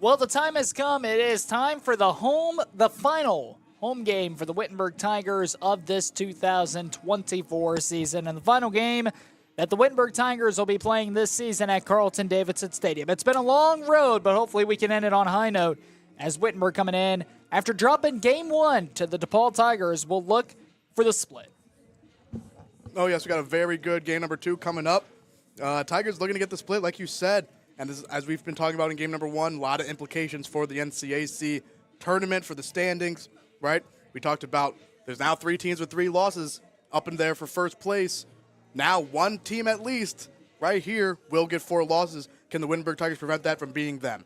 Well, the time has come. It is time for the final home game for the Wittenberg Tigers of this 2024 season. And the final game that the Wittenberg Tigers will be playing this season at Carlton-Davidson Stadium. It's been a long road, but hopefully we can end it on a high note as Wittenberg coming in. After dropping game one to the DePauw Tigers, will look for the split. Oh, yes, we got a very good game number 2 coming up. Tigers looking to get the split, like you said. And this, as we've been talking about in game number 1, a lot of implications for the NCAC tournament, for the standings, right? We talked about there's now 3 teams with 3 losses up in there for first place. Now one team at least right here will get 4 losses. Can the Wittenberg Tigers prevent that from being them?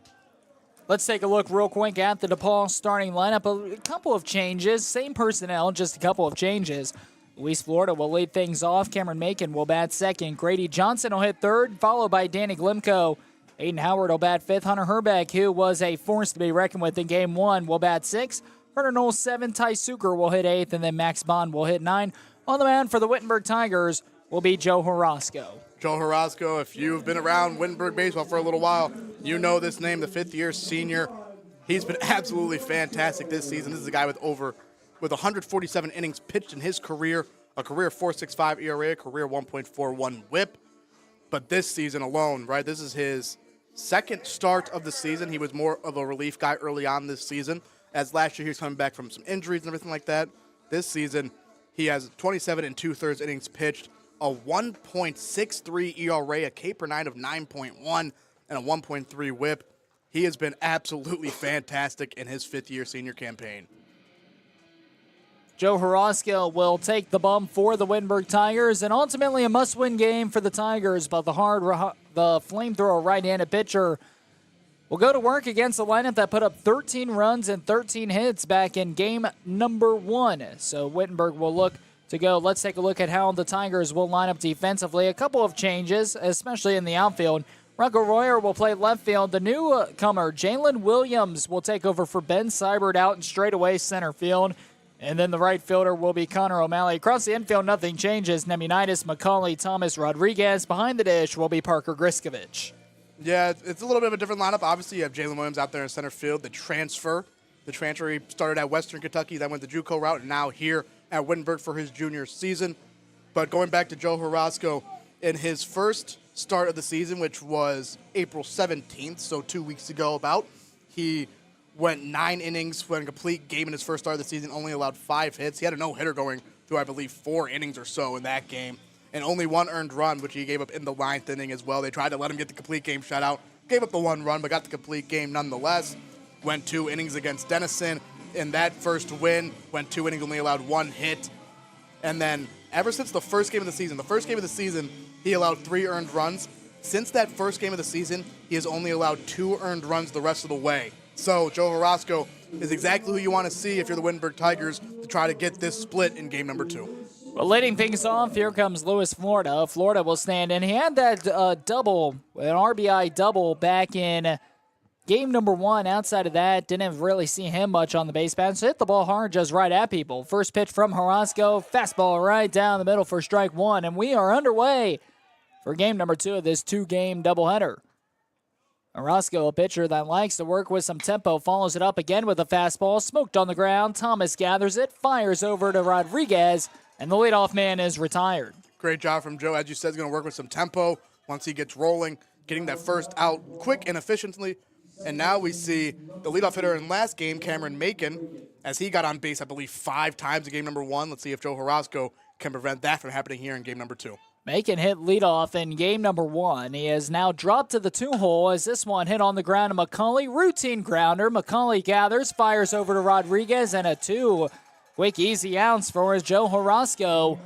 Let's take a look real quick at the DePauw starting lineup. A couple of changes, same personnel, just a couple of changes. Luis Florida will lead things off. Cameron Macon will bat second. Grady Johnson will hit third, followed by Danny Glimko. Aiden Howard will bat fifth. Hunter Herbeck, who was a force to be reckoned with in game 1, will bat sixth. Hunter Knowles 7. Ty Suker will hit 8th, and then Max Bond will hit 9. On the mound for the Wittenberg Tigers will be Joe Horosco. Joe Horosco, if you've been around Wittenberg baseball for a little while, you know this name, the 5th-year senior. He's been absolutely fantastic this season. This is a guy with 147 innings pitched in his career, a career 4.65 ERA, a career 1.41 WHIP. But this season alone, right, this is his second start of the season. He was more of a relief guy early on this season, as last year he was coming back from some injuries and everything like that. This season, he has 27 2/3 innings pitched, a 1.63 ERA, a K per 9 of 9.1, and a 1.3 WHIP. He has been absolutely fantastic in his 5th-year senior campaign. Joe Horosco will take the bump for the Wittenberg Tigers, and ultimately a must-win game for the Tigers. But the flamethrower right-handed pitcher will go to work against a lineup that put up 13 runs and 13 hits back in game number 1. So Wittenberg will look to go. Let's take a look at how the Tigers will line up defensively. A couple of changes, especially in the outfield. Rocco Royer will play left field. The newcomer, Jalen Williams, will take over for Ben Seibert out in straightaway center field. And then the right fielder will be Connor O'Malley. Across the infield, nothing changes. Nemunitis, McCauley, Thomas, Rodriguez. Behind the dish will be Parker Griskovich. Yeah, it's a little bit of a different lineup. Obviously, you have Jalen Williams out there in center field. The transfer, he started at Western Kentucky, then went the JUCO route, and now here at Wittenberg for his junior season. But going back to Joe Horosco, in his first start of the season, which was April 17th, so 2 weeks ago about, he went 9 innings, went a complete game in his first start of the season, only allowed 5 hits. He had a no-hitter going through, I believe, 4 innings or so in that game, and only 1 earned run, which he gave up in the 9th inning as well. They tried to let him get the complete game shutout, gave up the 1 run, but got the complete game nonetheless. Went 2 innings against Denison. In that first win, went 2 innings, only allowed 1 hit. And then ever since the first game of the season, he allowed 3 earned runs. Since that first game of the season, he has only allowed 2 earned runs the rest of the way. So Joe Horosco is exactly who you want to see if you're the Wittenberg Tigers to try to get this split in game number 2. Well, leading things off, here comes Luis Florida. Florida will stand in. He had that double, an RBI double back in game number 1. Outside of that, didn't really see him much on the base paths. Hit the ball hard, just right at people. First pitch from Horosco, fastball right down the middle for strike 1, and we are underway for game number 2 of this 2-game doubleheader. Horosco, a pitcher that likes to work with some tempo, follows it up again with a fastball. Smoked on the ground. Thomas gathers it, fires over to Rodriguez, and the leadoff man is retired. Great job from Joe. As you said, he's going to work with some tempo once he gets rolling, getting that first out quick and efficiently. And now we see the leadoff hitter in last game, Cameron Macon, as he got on base, I believe, 5 times in game number 1. Let's see if Joe Horosco can prevent that from happening here in game number 2. Macon hit leadoff in game number 1. He has now dropped to the 2-hole as this one hit on the ground to McCauley. Routine grounder. McCauley gathers, fires over to Rodriguez, and a 2. Quick, easy outs for Joe Horosco.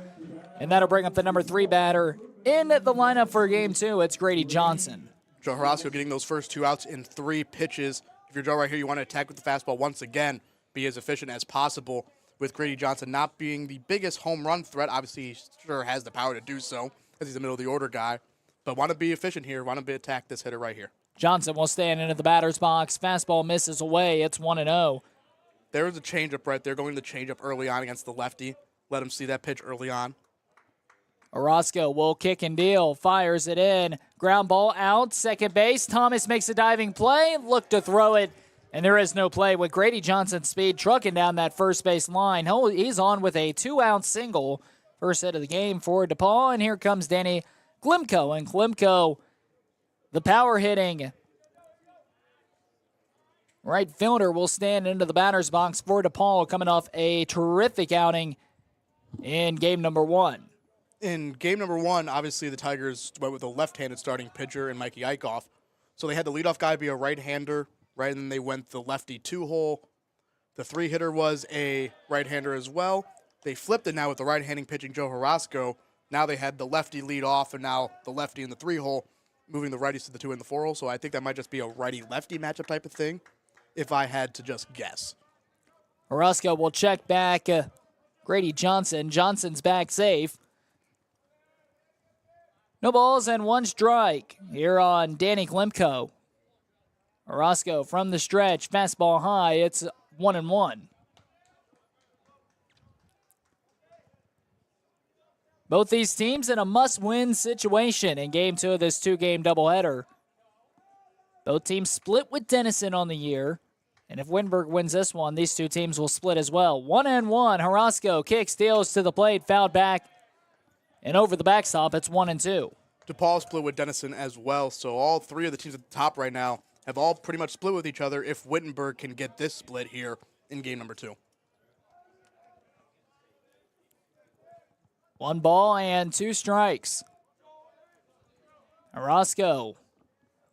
And that'll bring up the number 3 batter in the lineup for game 2. It's Grady Johnson. Joe Horosco getting those first 2 outs in 3 pitches. If you're Joe right here, you want to attack with the fastball once again, be as efficient as possible. With Grady Johnson not being the biggest home run threat, obviously he sure has the power to do so, as he's a middle-of-the-order guy. But want to be efficient here, want to attack this hitter right here. Johnson will stand into the batter's box. Fastball misses away. It's 1-0. There was a changeup right there, going to the changeup early on against the lefty. Let him see that pitch early on. Orozco will kick and deal, fires it in. Ground ball out, second base. Thomas makes a diving play, look to throw it, and there is no play with Grady Johnson's speed trucking down that first base line. He's on with a 2-out single. First hit of the game for DePauw, and here comes Danny Klimko. And Klimko, the power hitting right fielder, will stand into the batter's box for DePauw, coming off a terrific outing in game number 1. In game number 1, obviously the Tigers went with a left-handed starting pitcher in Mikey Eichhoff. So they had the leadoff guy be a right-hander, right, and then they went the lefty 2-hole. The 3-hitter was a right-hander as well. They flipped it now with the right-handing pitching Joe Orozco. Now they had the lefty lead off, and now the lefty in the 3-hole, moving the righties to the 2 and the 4-hole. So I think that might just be a righty-lefty matchup type of thing, if I had to just guess. Orozco will check back Grady Johnson. Johnson's back safe. No balls and 1 strike here on Danny Klimko. Orozco from the stretch, fastball high. It's 1-1. Both these teams in a must-win situation in Game 2 of this 2-game doubleheader. Both teams split with Denison on the year. And if Wittenberg wins this one, these two teams will split as well. 1-1. Orozco kicks, steals to the plate, fouled back. And over the backstop, it's 1-2. DePauw split with Denison as well, so all 3 of the teams at the top right now have all pretty much split with each other if Wittenberg can get this split here in game number 2. 1 ball and 2 strikes. Orozco,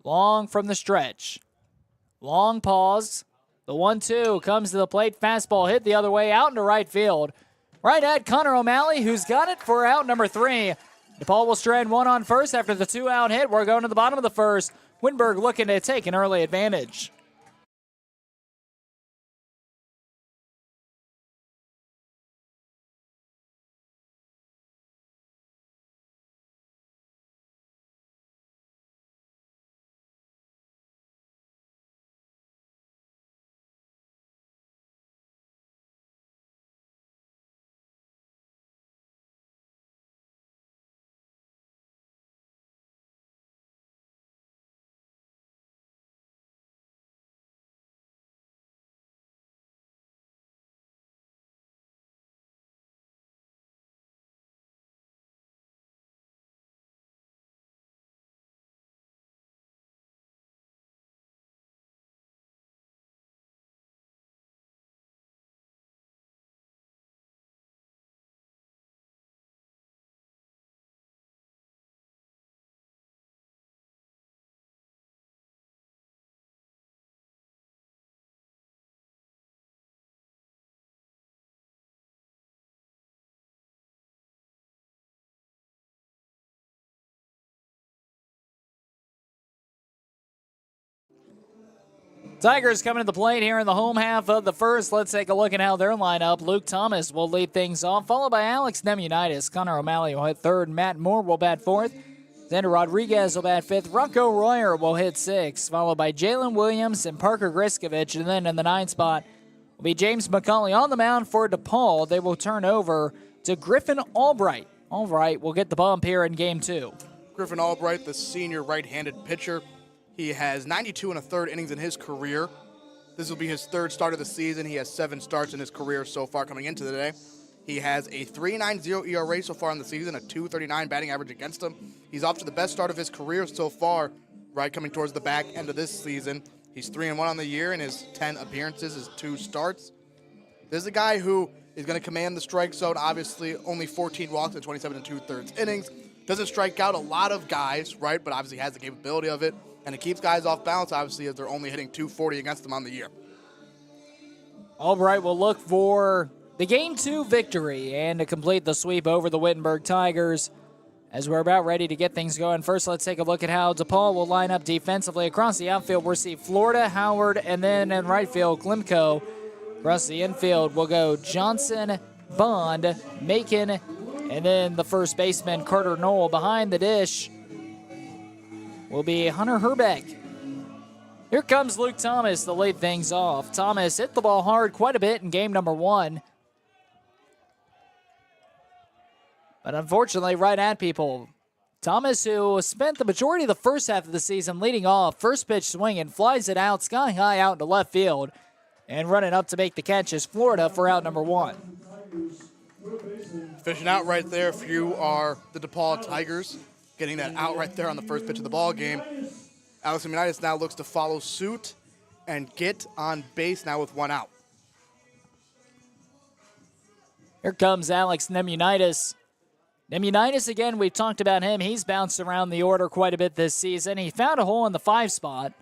long from the stretch. Long pause. The 1-2 comes to the plate. Fastball hit the other way out into right field. Right at Connor O'Malley, who's got it for out number 3. DePauw will strand 1 on first after the 2-out hit. We're going to the bottom of the first. Wittenberg looking to take an early advantage. Tigers coming to the plate here in the home half of the first. Let's take a look at how they're lined up. Luke Thomas will lead things off, followed by Alex Nemunitis. Connor O'Malley will hit third. Matt Moore will bat fourth. Xander Rodriguez will bat fifth. Rocco Royer will hit sixth, followed by Jalen Williams and Parker Griskovich. And then in the ninth spot will be James McCauley on the mound for DePauw. They will turn over to Griffin Albright. Albright will get the bump here in game 2. Griffin Albright, the senior right-handed pitcher. He has 92 1/3 innings in his career. This will be his 3rd start of the season. He has 7 starts in his career so far coming into the day. He has a 3.90 ERA so far in the season, a 2.39 batting average against him. He's off to the best start of his career so far, right coming towards the back end of this season. He's 3-1 on the year in his 10 appearances, his 2 starts. This is a guy who is going to command the strike zone. Obviously, only 14 walks in 27 2/3 innings. Doesn't strike out a lot of guys, right? But obviously has the capability of it. And it keeps guys off balance, obviously, as they're only hitting 240 against them on the year. Albright will look for the Game 2 victory and to complete the sweep over the Wittenberg Tigers as we're about ready to get things going. First, let's take a look at how DePauw will line up defensively. Across the outfield, we'll see Florida, Howard, and then in right field, Klimko. Across the infield, we'll go Johnson, Bond, Macon, and then the first baseman, Carter Knoll. Behind the dish will be Hunter Herbeck. Here comes Luke Thomas to lead things off. Thomas hit the ball hard quite a bit in game number 1. But unfortunately, right at people. Thomas, who spent the majority of the first half of the season leading off, first pitch swinging, flies it out sky high out into left field. And running up to make the catch is Florida for out number 1. Fishing out right there if you are the DePauw Tigers, getting that out right there on the first pitch of the ball game. Alex Nemunitis now looks to follow suit and get on base now with 1 out. Here comes Alex Nemunitis. Nemunitis, again, we've talked about him. He's bounced around the order quite a bit this season. He found a hole in the 5 spot,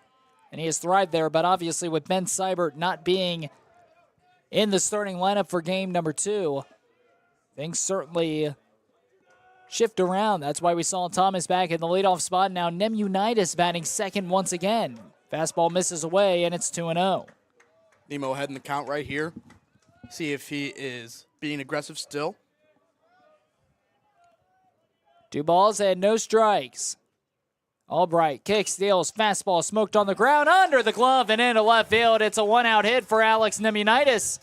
and he has thrived there. But obviously with Ben Seibert not being in the starting lineup for game number 2, things certainly shift around. That's why we saw Thomas back in the leadoff spot. Now Nemunitis batting second once again. Fastball misses away, and it's 2-0. Nemo ahead in the count right here. See if he is being aggressive still. 2 balls and no strikes. Albright kicks, steals, fastball smoked on the ground, under the glove and into left field. It's a 1-out hit for Alex Nemunitis.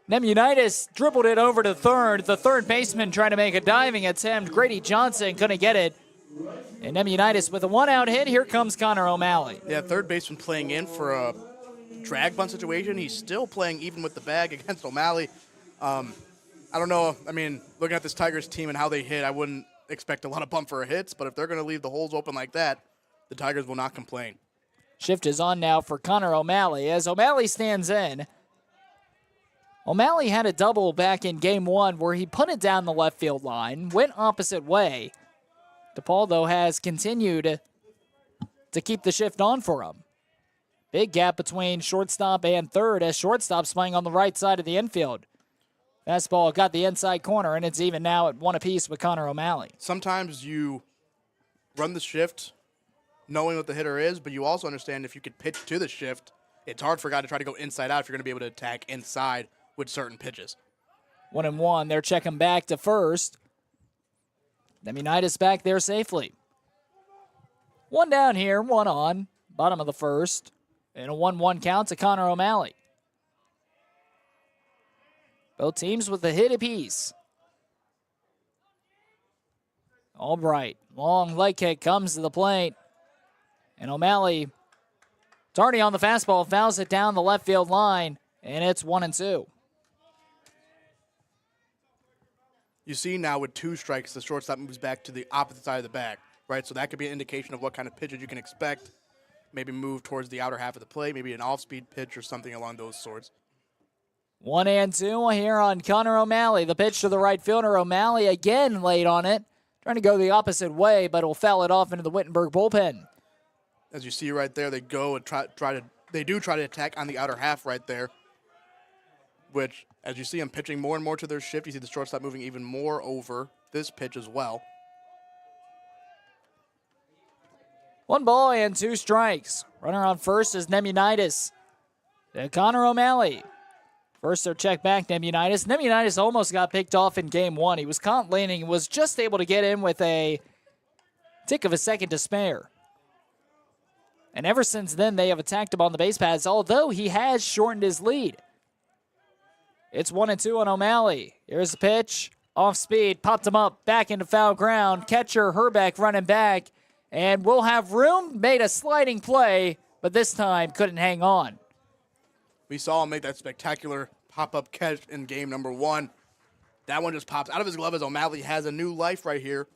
Nemunitis dribbled it over to third. The third baseman trying to make a diving attempt. Grady Johnson couldn't get it. And Nemunitis with a 1-out hit. Here comes Connor O'Malley. Yeah, third baseman playing in for a drag bunt situation. He's still playing even with the bag against O'Malley. I don't know. I mean, looking at this Tigers team and how they hit, I wouldn't expect a lot of bumper hits, but if they're going to leave the holes open like that, the Tigers will not complain. Shift is on now for Connor O'Malley as O'Malley stands in. O'Malley had a double back in game 1 where he put it down the left field line, went opposite way. DePauw, though, has continued to keep the shift on for him. Big gap between shortstop and third as shortstop's playing on the right side of the infield. Fastball got the inside corner, and it's even now at 1 apiece with Connor O'Malley. Sometimes you run the shift knowing what the hitter is, but you also understand if you could pitch to the shift, it's hard for a guy to try to go inside out if you're going to be able to attack inside with certain pitches. 1-1. They're checking back to first. Nemunitis back there safely. 1 down here, 1 on. Bottom of the first. And a 1-1 count to Connor O'Malley. Both teams with a hit apiece. Albright, long leg kick comes to the plate. And O'Malley, it's already on the fastball, fouls it down the left field line. And it's 1-2. You see now with 2 strikes, the shortstop moves back to the opposite side of the bag, right? So that could be an indication of what kind of pitches you can expect. Maybe move towards the outer half of the plate, maybe an off-speed pitch or something along those sorts. 1-2 here on Connor O'Malley. The pitch to the right fielder. O'Malley again late on it. Trying to go the opposite way, but will foul it off into the Wittenberg bullpen. As you see right there, they go and try to attack on the outer half right there. Which, as you see them pitching more and more to their shift, you see the shortstop moving even more over this pitch as well. 1 ball and 2 strikes. Runner on first is Nemunitis. Then Connor O'Malley. First, they're checked back, Nemunitis. Nemunitis almost got picked off in game 1. He was caught leaning and was just able to get in with a tick of a second to spare. And ever since then, they have attacked him on the base paths, although he has shortened his lead. It's 1-2 on O'Malley. Here's the pitch. Off speed, popped him up, back into foul ground. Catcher Herbeck running back, and will have room, made a sliding play, but this time couldn't hang on. We saw him make that spectacular pop-up catch in game number 1. That one just pops out of his glove as O'Malley has a new life right here,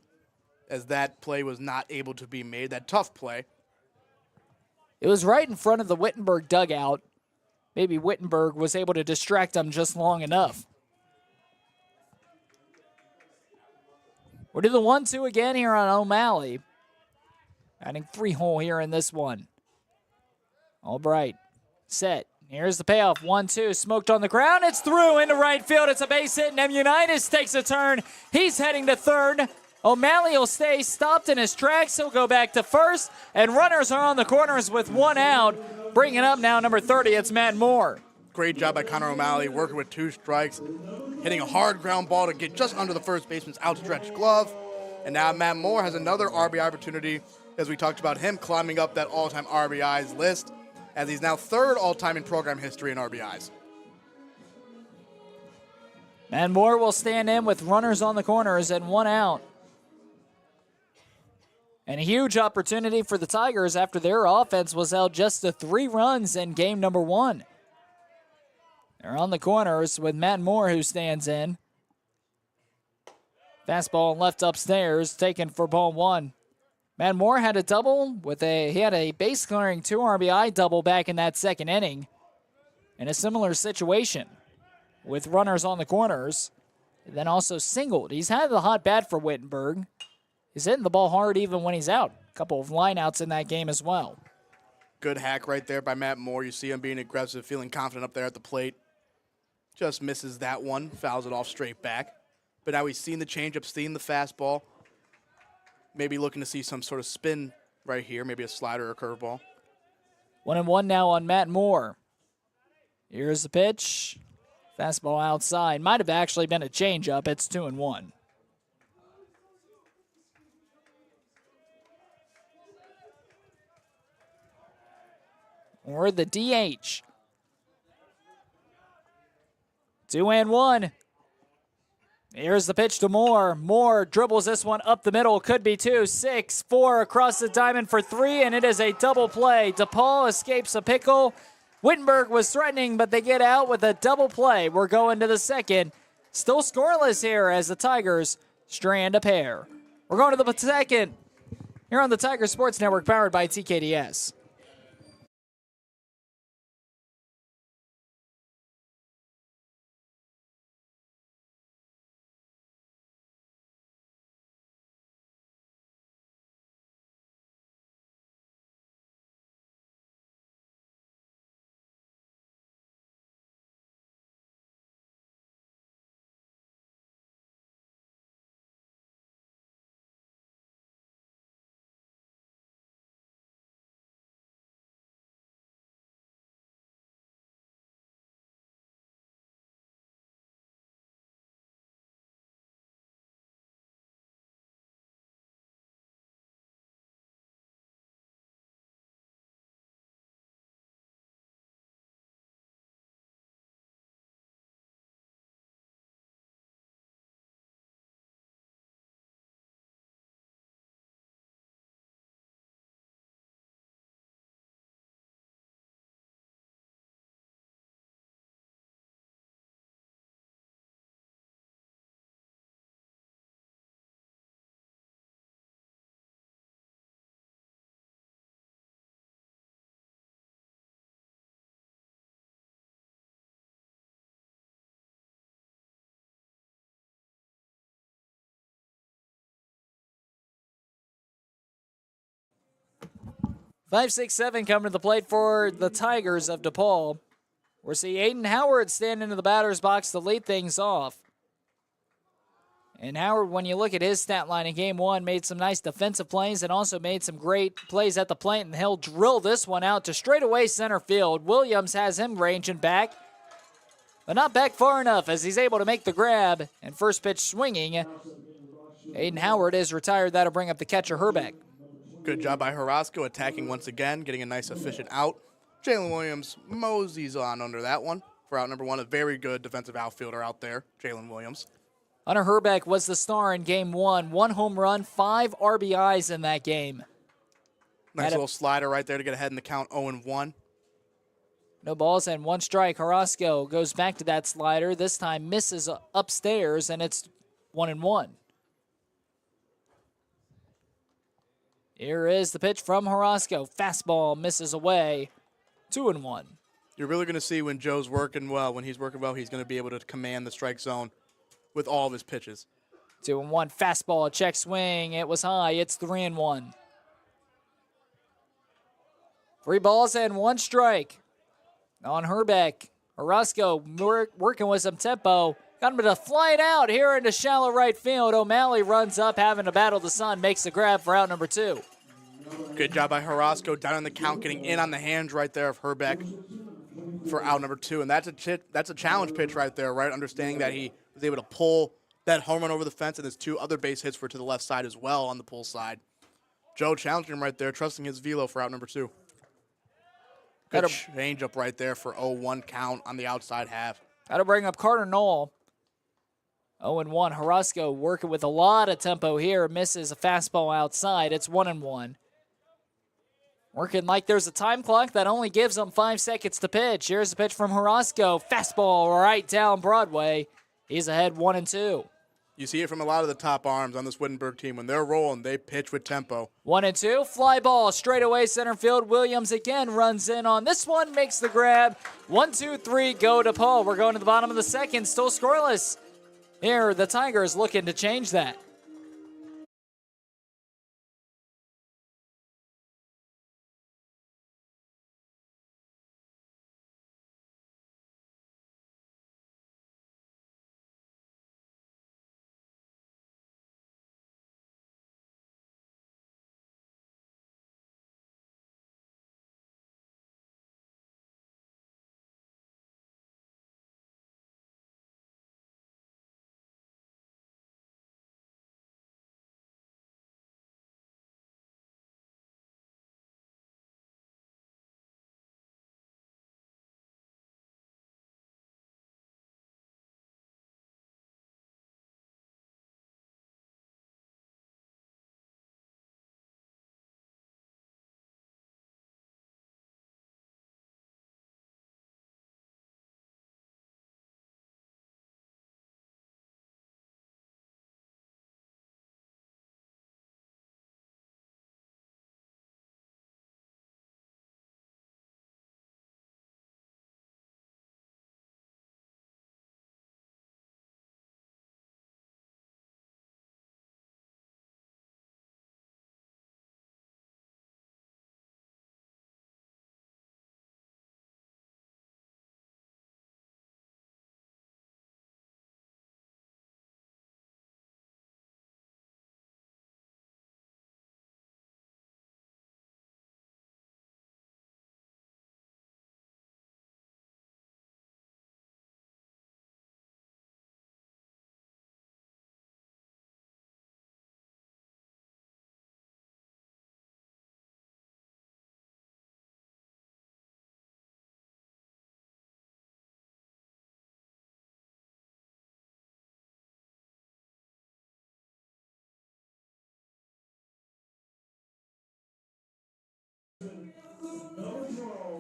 as that play was not able to be made, that tough play. It was right in front of the Wittenberg dugout. Maybe Wittenberg was able to distract him just long enough. We'll do the 1-2 again here on O'Malley. Adding 3 hole here in this one. Albright, set. Here's the payoff. 1-2, smoked on the ground. It's through into right field. It's a base hit. Nemunitis takes a turn. He's heading to third. O'Malley will stay stopped in his tracks. He'll go back to first. And runners are on the corners with 1 out. Bringing up now number 30, it's Matt Moore. Great job by Connor O'Malley, working with 2 strikes, hitting a hard ground ball to get just under the first baseman's outstretched glove. And now Matt Moore has another RBI opportunity, as we talked about him climbing up that all-time RBIs list, as he's now 3rd all-time in program history in RBIs. And Moore will stand in with runners on the corners and 1 out. And a huge opportunity for the Tigers after their offense was held just to 3 runs in game number 1. They're on the corners with Matt Moore, who stands in. Fastball left upstairs, taken for ball 1. Matt Moore had a double he had a base clearing 2 RBI double back in that second inning in a similar situation with runners on the corners, and then also singled. He's had the hot bat for Wittenberg. He's hitting the ball hard even when he's out. A couple of lineouts in that game as well. Good hack right there by Matt Moore. You see him being aggressive, feeling confident up there at the plate. Just misses that one, fouls it off straight back. But now he's seen the changeup, seen the fastball. Maybe looking to see some sort of spin right here, maybe a slider or curveball. 1-1 now on Matt Moore. Here's the pitch. Fastball outside. Might have actually been a changeup. It's 2-1. Or the DH. 2-1. Here's the pitch to Moore. Moore dribbles this one up the middle. Could be 2, 6, 4 across the diamond for 3, and it is a double play. DePauw escapes a pickle. Wittenberg was threatening, but they get out with a double play. We're going to the second. Still scoreless here as the Tigers strand a pair. We're going to the second here on the Tiger Sports Network, powered by TKDS. Five, 6, 7 coming to the plate for the Tigers of DePauw. We'll see Aiden Howard stand into the batter's box to lead things off. And Howard, when you look at his stat line in game 1, made some nice defensive plays and also made some great plays at the plate, and he'll drill this one out to straightaway center field. Williams has him ranging back, but not back far enough as he's able to make the grab, and first pitch swinging. Aiden Howard is retired. That'll bring up the catcher, Herbeck. Good job by Harasco attacking once again, getting a nice efficient out. Jalen Williams moseys on under that one for out number 1. A very good defensive outfielder out there, Jalen Williams. Hunter Herbeck was the star in game 1. 1 home run, 5 RBIs in that game. Nice little slider right there to get ahead in the count, 0-1. No balls and 1 strike. Harasco goes back to that slider. This time misses upstairs, and it's 1-1. Here is the pitch from Harasco. Fastball misses away. 2-1. You're really going to see when Joe's working well. When he's working well, he's going to be able to command the strike zone with all of his pitches. 2-1. Fastball, check swing. It was high. It's 3-1. 3 balls and 1 strike on Herbeck. Harasco working with some tempo. Got him to fly it out here into shallow right field. O'Malley runs up, having to battle the sun, makes the grab for out number 2. Good job by Harasco down in the count, getting in on the hands right there of Herbeck for out number 2. And that's a challenge pitch right there, right? Understanding that he was able to pull that home run over the fence, and his 2 other base hits were to the left side as well on the pull side. Joe challenging him right there, trusting his velo for out number 2. Good change up right there for 0-1 count on the outside half. That'll bring up Carter Knoll. 0-1. Harasco working with a lot of tempo here. Misses a fastball outside. It's 1-1. Working like there's a time clock that only gives them 5 seconds to pitch. Here's the pitch from Harasco. Fastball right down Broadway. He's ahead 1-2. You see it from a lot of the top arms on this Wittenberg team. When they're rolling, they pitch with tempo. 1-2. Fly ball straight away center field. Williams again runs in on this one. Makes the grab. 1-2-3. Go DePauw. We're going to the bottom of the second. Still scoreless. Here, the Tigers looking to change that.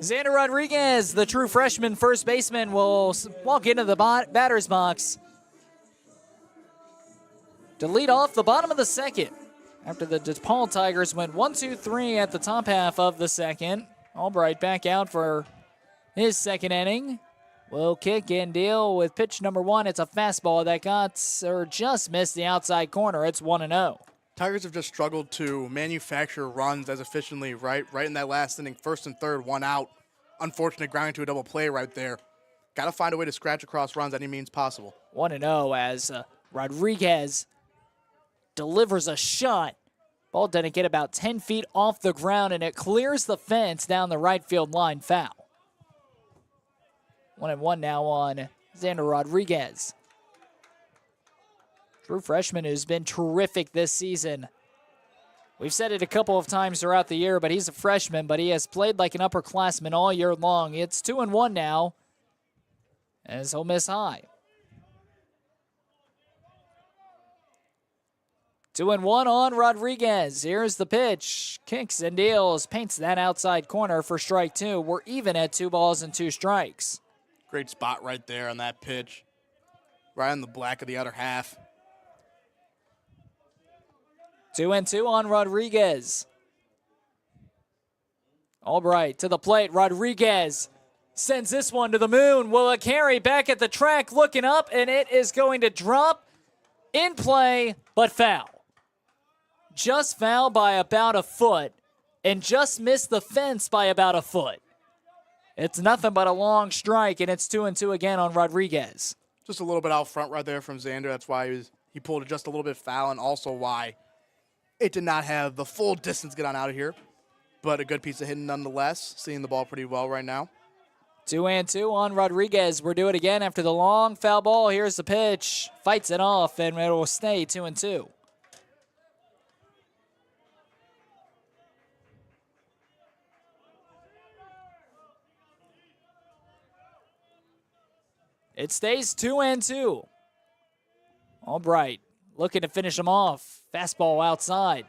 Xander Rodriguez, the true freshman first baseman, will walk into the batter's box to lead off the bottom of the second. After the DePauw Tigers went 1-2-3 at the top half of the second. Albright back out for his second inning. Will kick and deal with pitch number 1. It's a fastball that just missed the outside corner. It's 1-0. Tigers have just struggled to manufacture runs as efficiently, right in that last inning, first and third, 1 out. Unfortunate grounding to a double play right there. Got to find a way to scratch across runs any means possible. 1-0 as Rodriguez delivers a shot. Ball didn't get about 10 feet off the ground, and it clears the fence down the right field line, foul. 1-1 now on Xander Rodriguez. True freshman who's been terrific this season. We've said it a couple of times throughout the year, but he's a freshman, but he has played like an upperclassman all year long. It's 2-1 now as he'll miss high. 2-1 on Rodriguez. Here's the pitch. Kicks and deals. Paints that outside corner for strike 2. We're even at 2 balls and 2 strikes. Great spot right there on that pitch. Right on the black of the other half. 2-2 on Rodriguez. Albright to the plate. Rodriguez sends this one to the moon. Will it carry back at the track, looking up, and it is going to drop in play, but foul. Just foul by about a foot and just missed the fence by about a foot. It's nothing but a long strike, and it's 2-2 again on Rodriguez. Just a little bit out front right there from Xander. That's why he pulled it just a little bit foul, and also why it did not have the full distance get on out of here. But a good piece of hitting nonetheless. Seeing the ball pretty well right now. 2-2 on Rodriguez. We'll do it again after the long foul ball. Here's the pitch. Fights it off, and it will stay 2-2. It stays 2-2. Albright looking to finish him off. Fastball outside,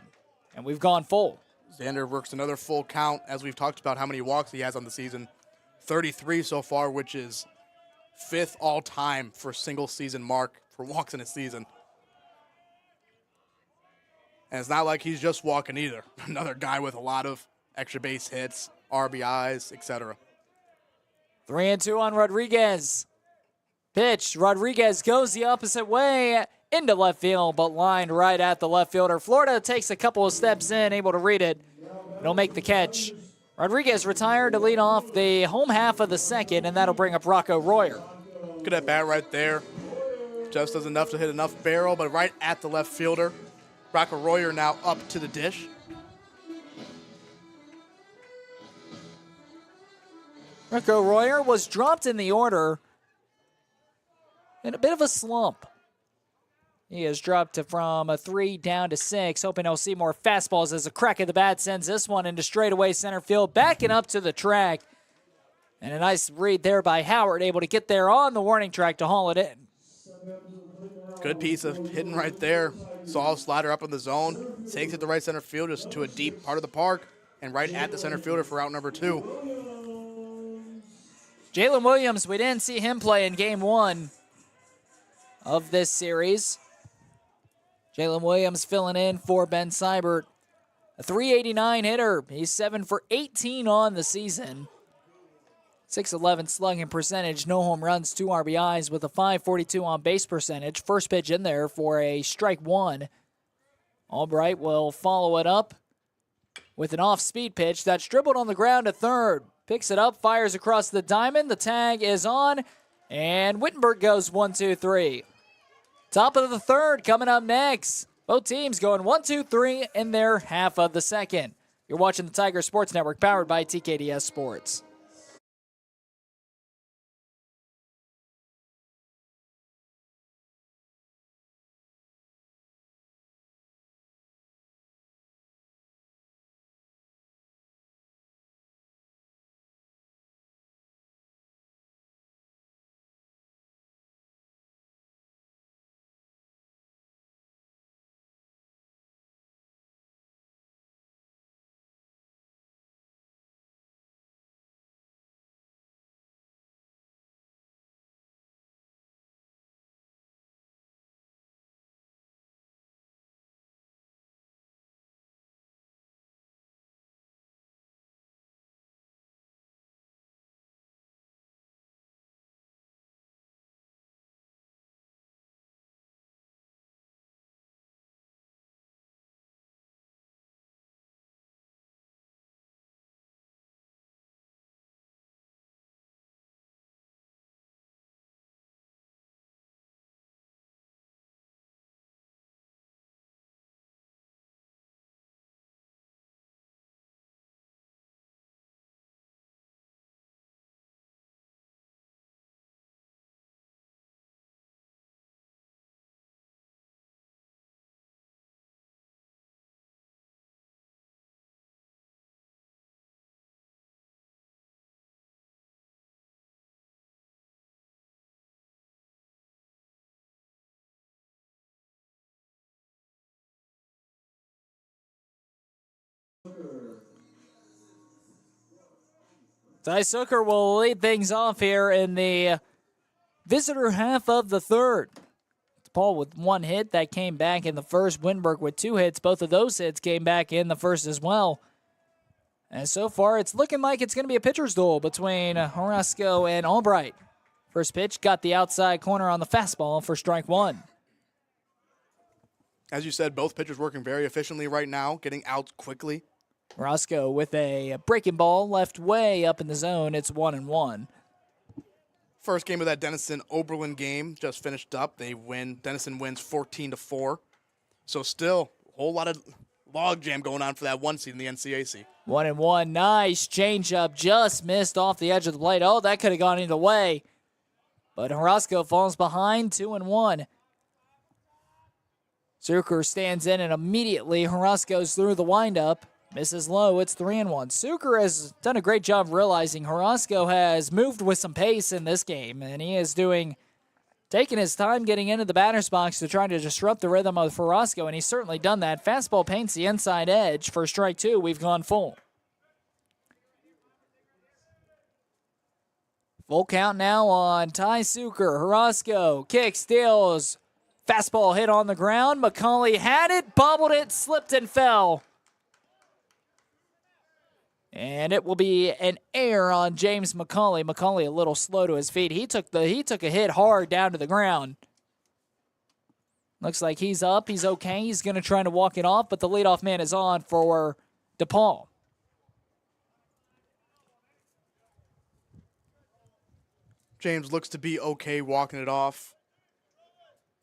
and we've gone full. Xander works another full count, as we've talked about how many walks he has on the season. 33 so far, which is 5th all-time for single season mark for walks in a season. And it's not like he's just walking either. Another guy with a lot of extra base hits, RBIs, etc. 3-2 on Rodriguez. Pitch, Rodriguez goes the opposite way into left field, but lined right at the left fielder. Florida takes a couple of steps in, able to read it. He'll make the catch. Rodriguez retired to lead off the home half of the second, and that'll bring up Rocco Royer. Good at bat right there. Just does enough to hit enough barrel, but right at the left fielder. Rocco Royer now up to the dish. Rocco Royer was dropped in the order in a bit of a slump. He has dropped from a 3 down to 6, hoping he'll see more fastballs as a crack of the bat sends this one into straightaway center field, backing up to the track. And a nice read there by Howard, able to get there on the warning track to haul it in. Good piece of hitting right there. Saw a slider up in the zone, takes it to right center field, just to a deep part of the park, and right at the center fielder for out number 2. Jalen Williams, we didn't see him play in game 1 of this series. Jalen Williams filling in for Ben Seibert. A 389 hitter. He's 7 for 18 on the season. 611 slugging percentage, no home runs, 2 RBIs with a 542 on base percentage. First pitch in there for a strike 1. Albright will follow it up with an off-speed pitch that's dribbled on the ground to third. Picks it up, fires across the diamond. The tag is on, and Wittenberg goes 1-2-3. Top of the third coming up next. Both teams going 1-2-3 in their half of the second. You're watching the Tiger Sports Network, powered by TKDS Sports. Ty Zucker will lead things off here in the visitor half of the third. DePauw with 1 hit that came back in the first. Wittenberg with 2 hits. Both of those hits came back in the first as well. And so far, it's looking like it's going to be a pitcher's duel between Orozco and Albright. First pitch got the outside corner on the fastball for strike 1. As you said, both pitchers working very efficiently right now, getting out quickly. Orozco with a breaking ball left way up in the zone. It's 1-1. First game of that Denison-Oberlin game just finished up. They win. Denison wins 14-4. So still a whole lot of logjam going on for that 1 seed in the NCAC. 1-1. Nice changeup. Just missed off the edge of the plate. Oh, that could have gone either way. But Orozco falls behind 2-1. Zucker stands in, and immediately Orozco's through the windup. Misses low. It's 3-1. Zucker has done a great job realizing Orozco has moved with some pace in this game, and he is doing taking his time getting into the batter's box to try to disrupt the rhythm of Ferrasco, and he's certainly done that. Fastball paints the inside edge for strike two. We've gone full. Full count now on Ty Suker. Herosco kicks, steals. Fastball hit on the ground. McCauley had it, bobbled it, slipped and fell. And it will be an error on James McCauley. McCauley a little slow to his feet. He took a hit hard down to the ground. Looks like he's up. He's okay. He's going to try to walk it off, but the leadoff man is on for DePauw. James looks to be okay walking it off.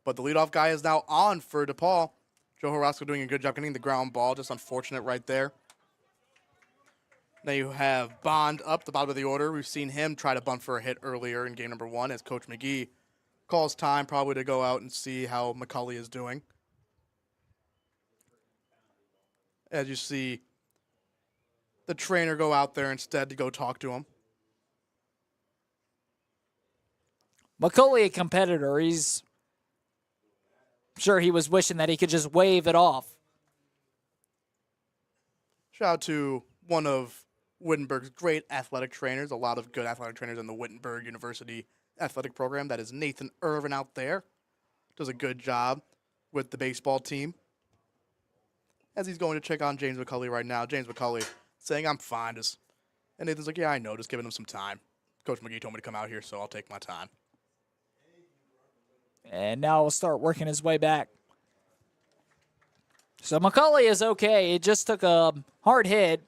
But the leadoff guy is now on for DePauw. Joe Herosco doing a good job getting the ground ball. Just unfortunate right there. Now you have Bond up the bottom of the order. We've seen him try to bunt for a hit earlier in game number one as Coach McGee calls time probably to go out and see how McCauley is doing. As you see the trainer go out there instead to go talk to him. McCauley, a competitor. He's sure he was wishing that he could just wave it off. Shout out to one of Wittenberg's great athletic trainers, a lot of good athletic trainers in the Wittenberg University athletic program. That is Nathan Irvin out there. Does a good job with the baseball team. As he's going to check on James McCauley right now. James McCauley saying, I'm fine. And Nathan's like, yeah, I know. Just giving him some time. Coach McGee told me to come out here, so I'll take my time. And now he'll start working his way back. So McCauley is okay. He just took a hard hit.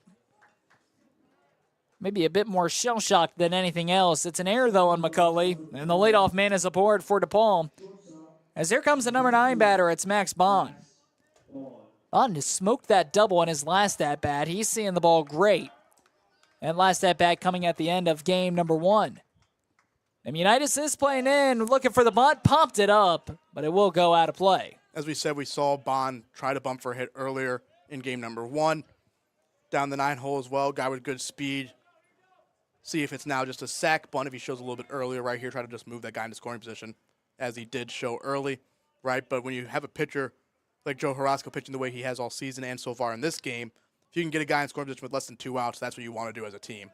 Maybe a bit more shell-shocked than anything else. It's an error, though, on McCauley. And the leadoff man is aboard for DePauw. As here comes the number 9 batter, it's Max Bond. Bond has smoked that double in his last at-bat. He's seeing the ball great. And last at-bat coming at the end of game number 1. And Unitas is playing in, looking for the bunt, popped it up, but it will go out of play. As we said, we saw Bond try to bump for a hit earlier in game number 1. Down the 9 hole as well, guy with good speed. See if it's now just a sack bunt if he shows a little bit earlier right here. Try to just move that guy into scoring position, as he did show early, right? But when you have a pitcher like Joe Herosco pitching the way he has all season and so far in this game, if you can get a guy in scoring position with less than 2 outs, that's what you want to do as a team.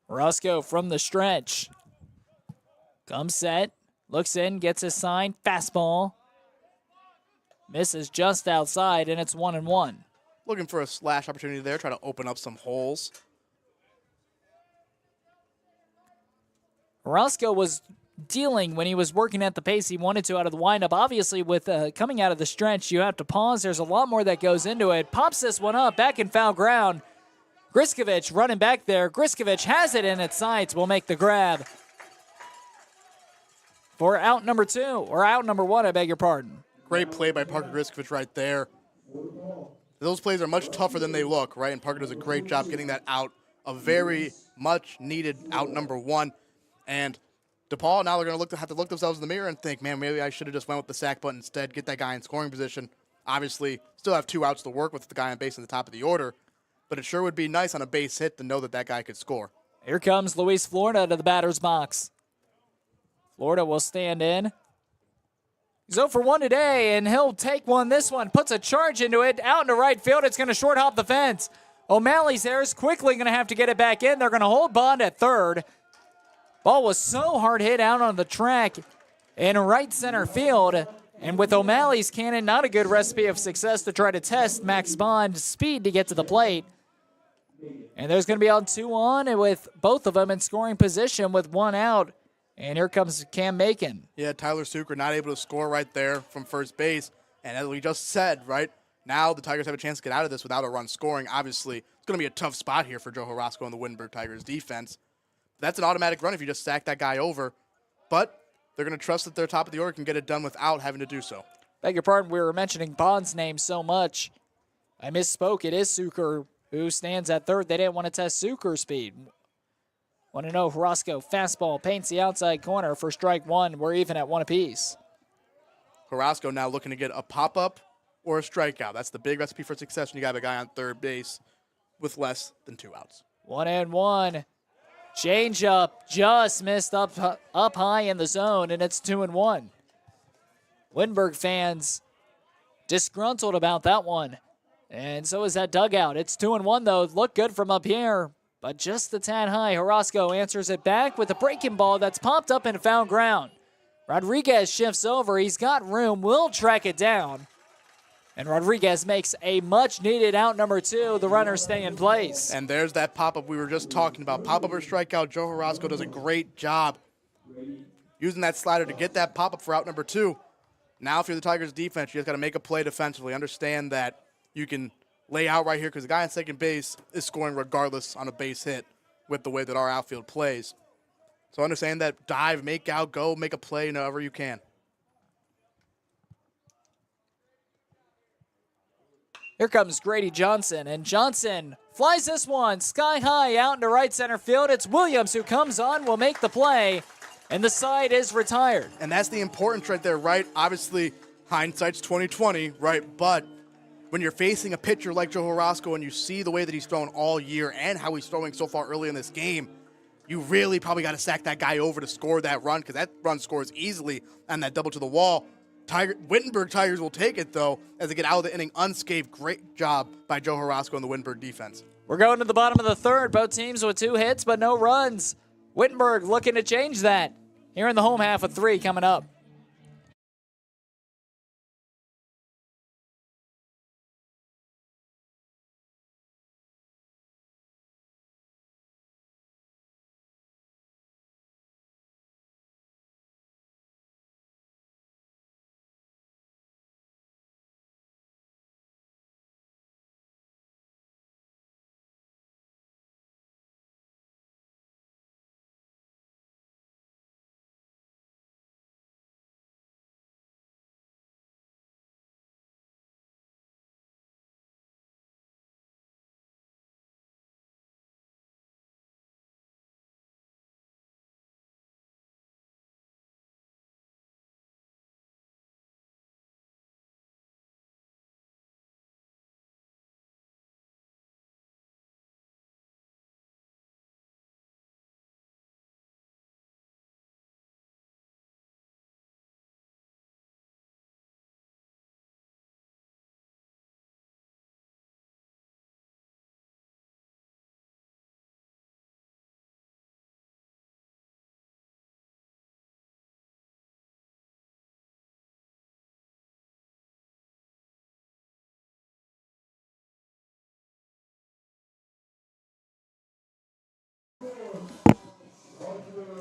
Roscoe from the stretch. Comes set. Looks in. Gets his sign. Fastball. Misses just outside, and it's 1-1. Looking for a slash opportunity there. Try to open up some holes. Roscoe was dealing when he was working at the pace he wanted to out of the windup. Obviously, with coming out of the stretch, you have to pause. There's a lot more that goes into it. Pops this one up. Back in foul ground. Griskovich running back there. Griskovich has it in its sights. Will make the grab for out number 2, or out number 1, I beg your pardon. Great play by Parker Griskovich right there. Those plays are much tougher than they look, right? And Parker does a great job getting that out. A very much needed out number 1. And DePauw, now they're going to have to look themselves in the mirror and think, man, maybe I should have just went with the sack button instead, get that guy in scoring position. Obviously, still have 2 outs to work with the guy on base in the top of the order. But it sure would be nice on a base hit to know that that guy could score. Here comes Luis Florida to the batter's box. Florida will stand in. He's 0 for 1 today, and he'll take one. This one puts a charge into it. Out into right field. It's going to short hop the fence. O'Malley's there is quickly going to have to get it back in. They're going to hold Bond at third. Ball was so hard hit out on the track in right center field. And with O'Malley's cannon, not a good recipe of success to try to test Max Bond's speed to get to the plate. And there's going to be on 2 on with both of them in scoring position with 1 out. And here comes Cam Macon. Yeah, Tyler Suker not able to score right there from first base. And as we just said, right, now the Tigers have a chance to get out of this without a run scoring. Obviously, it's going to be a tough spot here for Joe Herosco and the Wittenberg Tigers defense. That's an automatic run if you just sack that guy over. But they're going to trust that their top of the order can get it done without having to do so. Beg your pardon, we were mentioning Bond's name so much. I misspoke. It is Suker who stands at third. They didn't want to test Suker's speed. Want to know Herosco fastball paints the outside corner for strike 1. We're even at 1 apiece. Herosco now looking to get a pop-up or a strikeout. That's the big recipe for success when you got a guy on third base with less than 2 outs. 1-1. Change up just missed up high in the zone, and it's 2-1. Wittenberg fans disgruntled about that one, and so is that dugout. It's 2-1 though. Looked good from up here, but just a tad high. Carrasco answers it back with a breaking ball that's popped up and found ground. Rodriguez shifts over. He's got room. Will track it down. And Rodriguez makes a much-needed out number 2. The runners stay in place. And there's that pop-up we were just talking about. Pop-up or strikeout. Joe Carrasco does a great job using that slider to get that pop-up for out number 2. Now, if you're the Tigers defense, you just got to make a play defensively. Understand that you can lay out right here because the guy on second base is scoring regardless on a base hit with the way that our outfield plays. So understand that dive, make out, go, make a play however you can. Here comes Grady Johnson, and Johnson flies this one sky high out into right center field. It's Williams who comes on, will make the play, and the side is retired. And that's the importance right there, right? Obviously, hindsight's 20/20, right? But when you're facing a pitcher like Joe Carrasco and you see the way that he's thrown all year and how he's throwing so far early in this game, you really probably got to sack that guy over to score that run because that run scores easily on that double to the wall. Wittenberg Tigers will take it, though, as they get out of the inning unscathed. Great job by Joe Carrasco and the Wittenberg defense. We're going to the bottom of the third. Both teams with 2 hits, but no runs. Wittenberg looking to change that here in the home half with 3 coming up.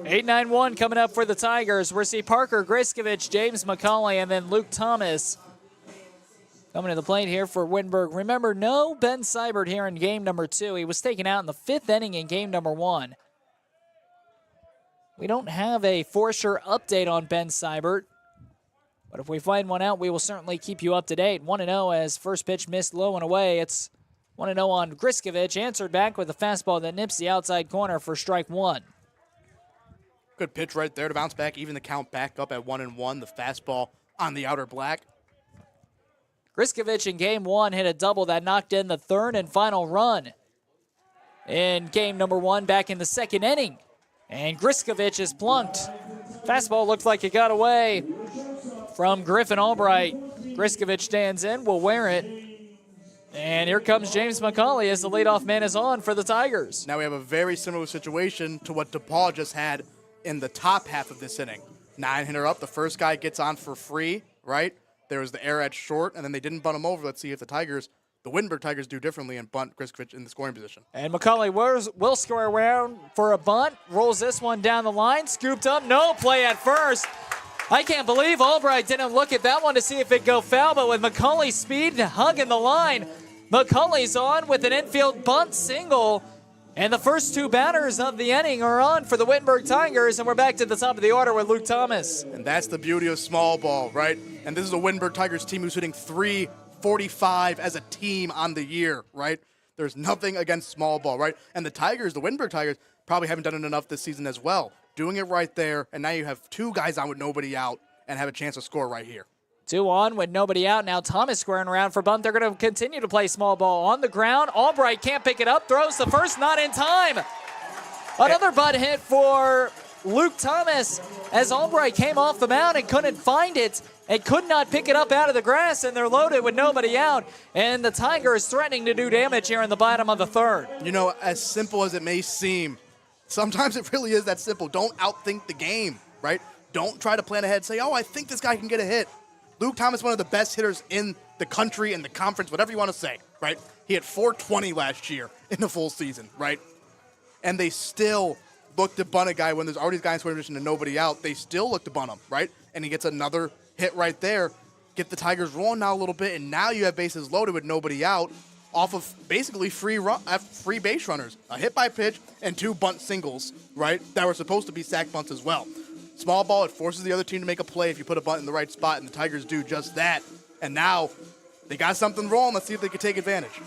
Eight, 9-1 coming up for the Tigers. We're seeing Parker Griskovich, James McCauley, and then Luke Thomas coming to the plate here for Wittenberg. Remember, no Ben Seibert here in game number 2. He was taken out in the 5th inning in game number 1. We don't have a for sure update on Ben Seibert, but if we find one out, we will certainly keep you up to date. 1-0 as first pitch missed low and away. It's 1-0 on Griskovich, answered back with a fastball that nips the outside corner for strike 1. Good pitch right there to bounce back, even the count back up at 1-1. The fastball on the outer black. Griskovich in game 1 hit a double that knocked in the 3rd and final run in game number 1 back in the 2nd inning. And Griskovich is plunked. Fastball looked like it got away from Griffin Albright. Griskovich stands in, will wear it. And here comes James McCauley as the leadoff man is on for the Tigers. Now we have a very similar situation to what DePauw just had in the top half of this inning. 9-hitter up, the first guy gets on for free, right? There was the error at short, and then they didn't bunt him over. Let's see if the Wittenberg Tigers do differently and bunt Griskovich in the scoring position. And McCauley will score around for a bunt, rolls this one down the line, scooped up, no play at first. I can't believe Albright didn't look at that one to see if it'd go foul, but with McCauley's speed hugging the line, McCauley's on with an infield bunt single. And the first 2 batters of the inning are on for the Wittenberg Tigers, and we're back to the top of the order with Luke Thomas. And that's the beauty of small ball, right? And this is a Wittenberg Tigers team who's hitting .345 as a team on the year, right? There's nothing against small ball, right? And the Wittenberg Tigers, probably haven't done it enough this season as well. Doing it right there, and now you have 2 guys on with nobody out and have a chance to score right here. 2 on with nobody out. Now Thomas squaring around for bunt. They're going to continue to play small ball on the ground. Albright can't pick it up. Throws the first, not in time. Another butt hit for Luke Thomas as Albright came off the mound and couldn't find it and could not pick it up out of the grass, and they're loaded with nobody out. And the Tigers threatening to do damage here in the bottom of the third. You know, as simple as it may seem, sometimes it really is that simple. Don't outthink the game, right? Don't try to plan ahead. Say, oh, I think this guy can get a hit. Luke Thomas, one of the best hitters in the country, in the conference, whatever you want to say, right? He had 420 last year in the full season, right? And they still look to bunt a guy when there's already a guy in scoring position and nobody out. They still look to bunt him, right? And he gets another hit right there. Get the Tigers rolling now a little bit, and now you have bases loaded with nobody out off of basically free base runners. A hit by pitch and 2 bunt singles, right, that were supposed to be sac bunts as well. Small ball, it forces the other team to make a play if you put a bunt in the right spot, and the Tigers do just that. And now they got something rolling. Let's see if they can take advantage.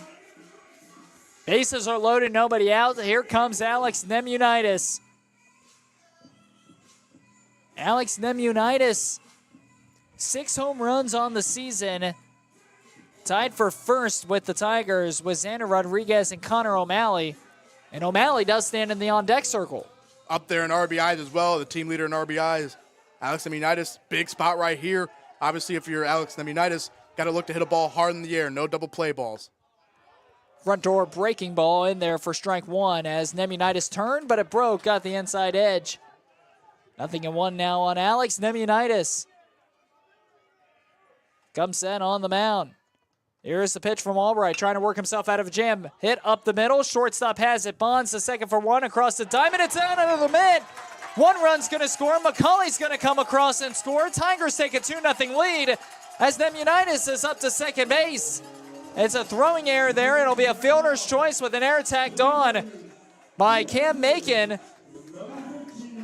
Bases are loaded, nobody out. Here comes Alex Nemunitis. Alex Nemunitis, 6 home runs on the season. Tied for first with the Tigers with Xander Rodriguez and Connor O'Malley. And O'Malley does stand in the on-deck circle. Up there in RBIs as well, the team leader in RBIs. Alex Nemunitis, big spot right here. Obviously, if you're Alex Nemunitis, got to look to hit a ball hard in the air, no double play balls. Front door breaking ball in there for strike 1 as Nemunitis turned, but it broke, got the inside edge. 0-1 now on Alex Nemunitis. Comes set on the mound. Here's the pitch from Albright, trying to work himself out of a jam. Hit up the middle, shortstop has it. Bonds the second for 1 across the diamond. It's down into the mid. 1 run's going to score. McCauley's going to come across and score. Tigers take a 2-0 lead as Nemunitis is up to second base. It's a throwing error there. It'll be a fielder's choice with an error tacked on by Cam Macon.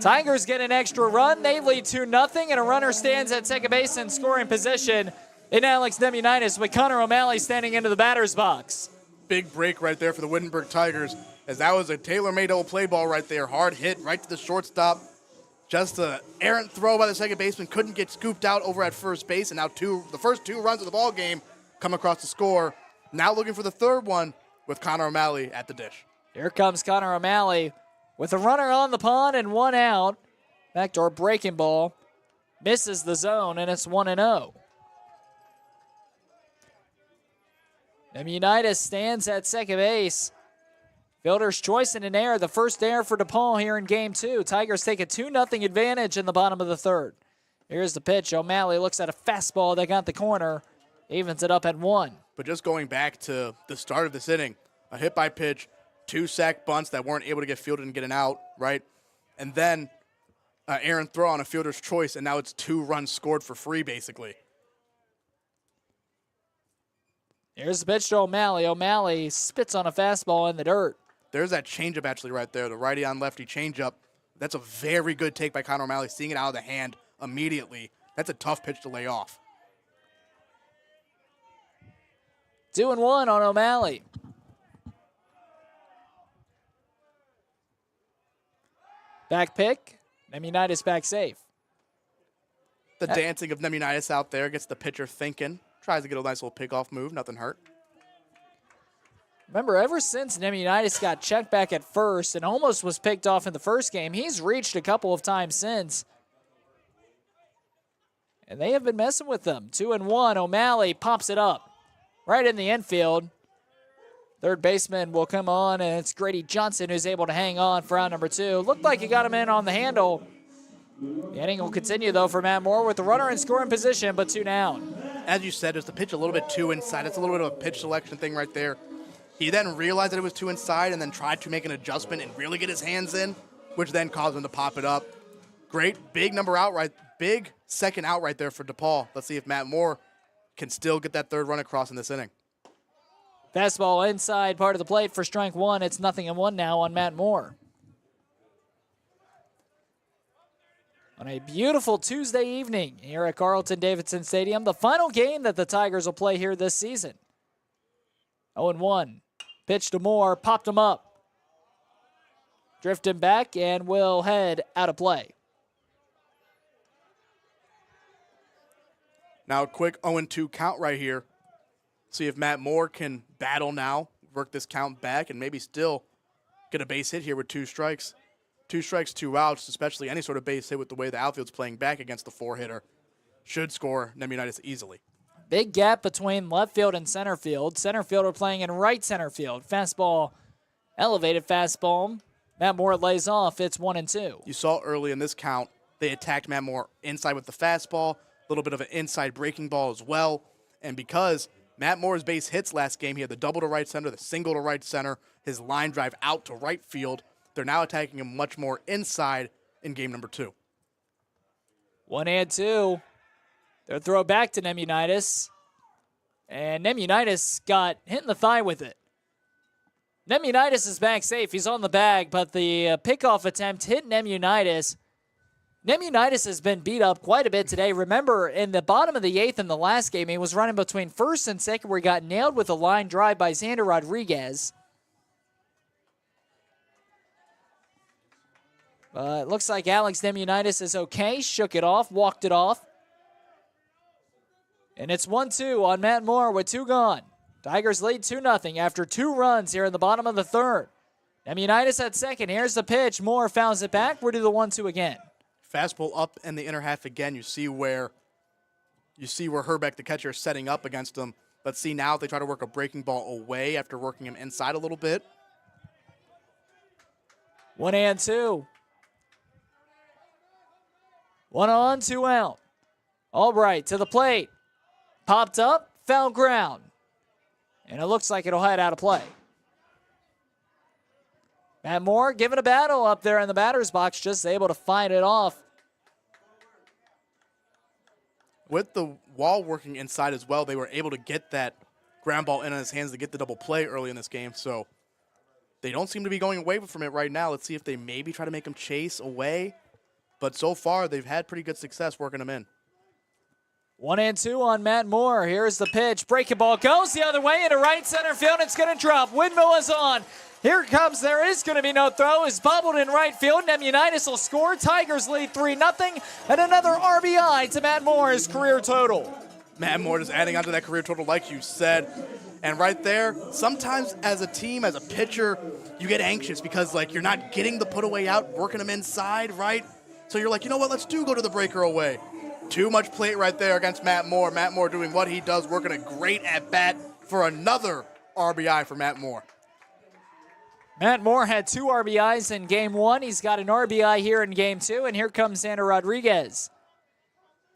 Tigers get an extra run. They lead 2-0, and a runner stands at second base in scoring position in Alex Nemunitis with Connor O'Malley standing into the batter's box. Big break right there for the Wittenberg Tigers, as that was a tailor-made double play ball right there. Hard hit right to the shortstop. Just an errant throw by the second baseman. Couldn't get scooped out over at first base, and now the first 2 runs of the ball game come across the score. Now looking for the third one with Connor O'Malley at the dish. Here comes Connor O'Malley with a runner on the pond and 1 out. Backdoor breaking ball. Misses the zone, and it's 1-0. Nemunitis stands at second base. Fielder's choice in an error. The first error for DePauw here in game 2. Tigers take a 2-0 advantage in the bottom of the third. Here's the pitch. O'Malley looks at a fastball that got the corner. Evens it up at 1. But just going back to the start of this inning, a hit by pitch, 2 sack bunts that weren't able to get fielded and get an out, right? And then an errant throw on a fielder's choice, and now it's 2 runs scored for free, basically. Here's the pitch to O'Malley. O'Malley spits on a fastball in the dirt. There's that changeup actually right there, the righty on lefty changeup. That's a very good take by Connor O'Malley, seeing it out of the hand immediately. That's a tough pitch to lay off. 2-1 on O'Malley. Back pick. Nemunitis back safe. The dancing of Nemunitis out there gets the pitcher thinking. Tries to get a nice little pickoff move. Nothing hurt. Remember, ever since Nemunitis got checked back at first and almost was picked off in the first game, he's reached a couple of times since. And they have been messing with them. 2-1. O'Malley pops it up right in the infield. Third baseman will come on, and it's Grady Johnson who's able to hang on for out number 2. Looked like he got him in on the handle. The inning will continue, though, for Matt Moore with the runner in scoring position, but 2 down. As you said, it's the pitch a little bit too inside. It's a little bit of a pitch selection thing right there. He then realized that it was too inside and then tried to make an adjustment and really get his hands in, which then caused him to pop it up. Great big number out right, big second out right there for DePauw. Let's see if Matt Moore can still get that third run across in this inning. Fastball inside part of the plate for strike 1. It's 0-1 now on Matt Moore. On a beautiful Tuesday evening here at Carlton-Davidson Stadium, the final game that the Tigers will play here this season. 0-1. Pitch to Moore, popped him up. Drifting back and will head out of play. Now a quick 0-2 count right here. See if Matt Moore can battle now, work this count back, and maybe still get a base hit here with 2 strikes. 2 strikes, 2 outs, especially any sort of base hit with the way the outfield's playing back against the 4-hitter, should score Nemunitis easily. Big gap between left field and center field. Center fielder playing in right center field. Fastball, elevated fastball. Matt Moore lays off. It's 1-2. You saw early in this count, they attacked Matt Moore inside with the fastball, a little bit of an inside breaking ball as well. And because Matt Moore's base hits last game, he had the double to right center, the single to right center, his line drive out to right field. They're now attacking him much more inside in game number 2. 1-2. They'll throw back to Nemunitis. And Nemunitis got hit in the thigh with it. Nemunitis is back safe. He's on the bag, but the pickoff attempt hit Nemunitis. Nemunitis has been beat up quite a bit today. Remember, in the bottom of the 8th in the last game, he was running between first and second where he got nailed with a line drive by Xander Rodriguez. It looks like Alex Nemunitis is okay. Shook it off, walked it off. And it's 1-2 on Matt Moore with 2 gone. Tigers lead 2-0 after 2 runs here in the bottom of the 3rd. Nemunitis at second. Here's the pitch. Moore fouls it back. We're to the 1-2 again. Fastball up in the inner half again. You see where Herbeck, the catcher, is setting up against him. Let's see now if they try to work a breaking ball away after working him inside a little bit. 1-2. 1 on, 2 out. Albright to the plate. Popped up, foul ground. And it looks like it'll head out of play. Matt Moore giving a battle up there in the batter's box, just able to fight it off. With the wall working inside as well, they were able to get that ground ball in his hands to get the double play early in this game. So they don't seem to be going away from it right now. Let's see if they maybe try to make him chase away. But so far, they've had pretty good success working him in. 1-2 on Matt Moore. Here's the pitch. Breaking ball goes the other way into right center field. It's going to drop. Windmill is on. Here it comes. There is going to be no throw. It's bubbled in right field. Nemunitis will score. Tigers lead 3-0. And another RBI to Matt Moore's career total. Matt Moore just adding on to that career total like you said. And right there, sometimes as a team, as a pitcher, you get anxious because like you're not getting the put away out, working them inside, right? So you're like, you know what, let's go to the breaker away. Too much plate right there against Matt Moore. Matt Moore doing what he does, working a great at-bat for another RBI for Matt Moore. Matt Moore had 2 RBIs in game 1. He's got an RBI here in game 2, and here comes Xander Rodriguez.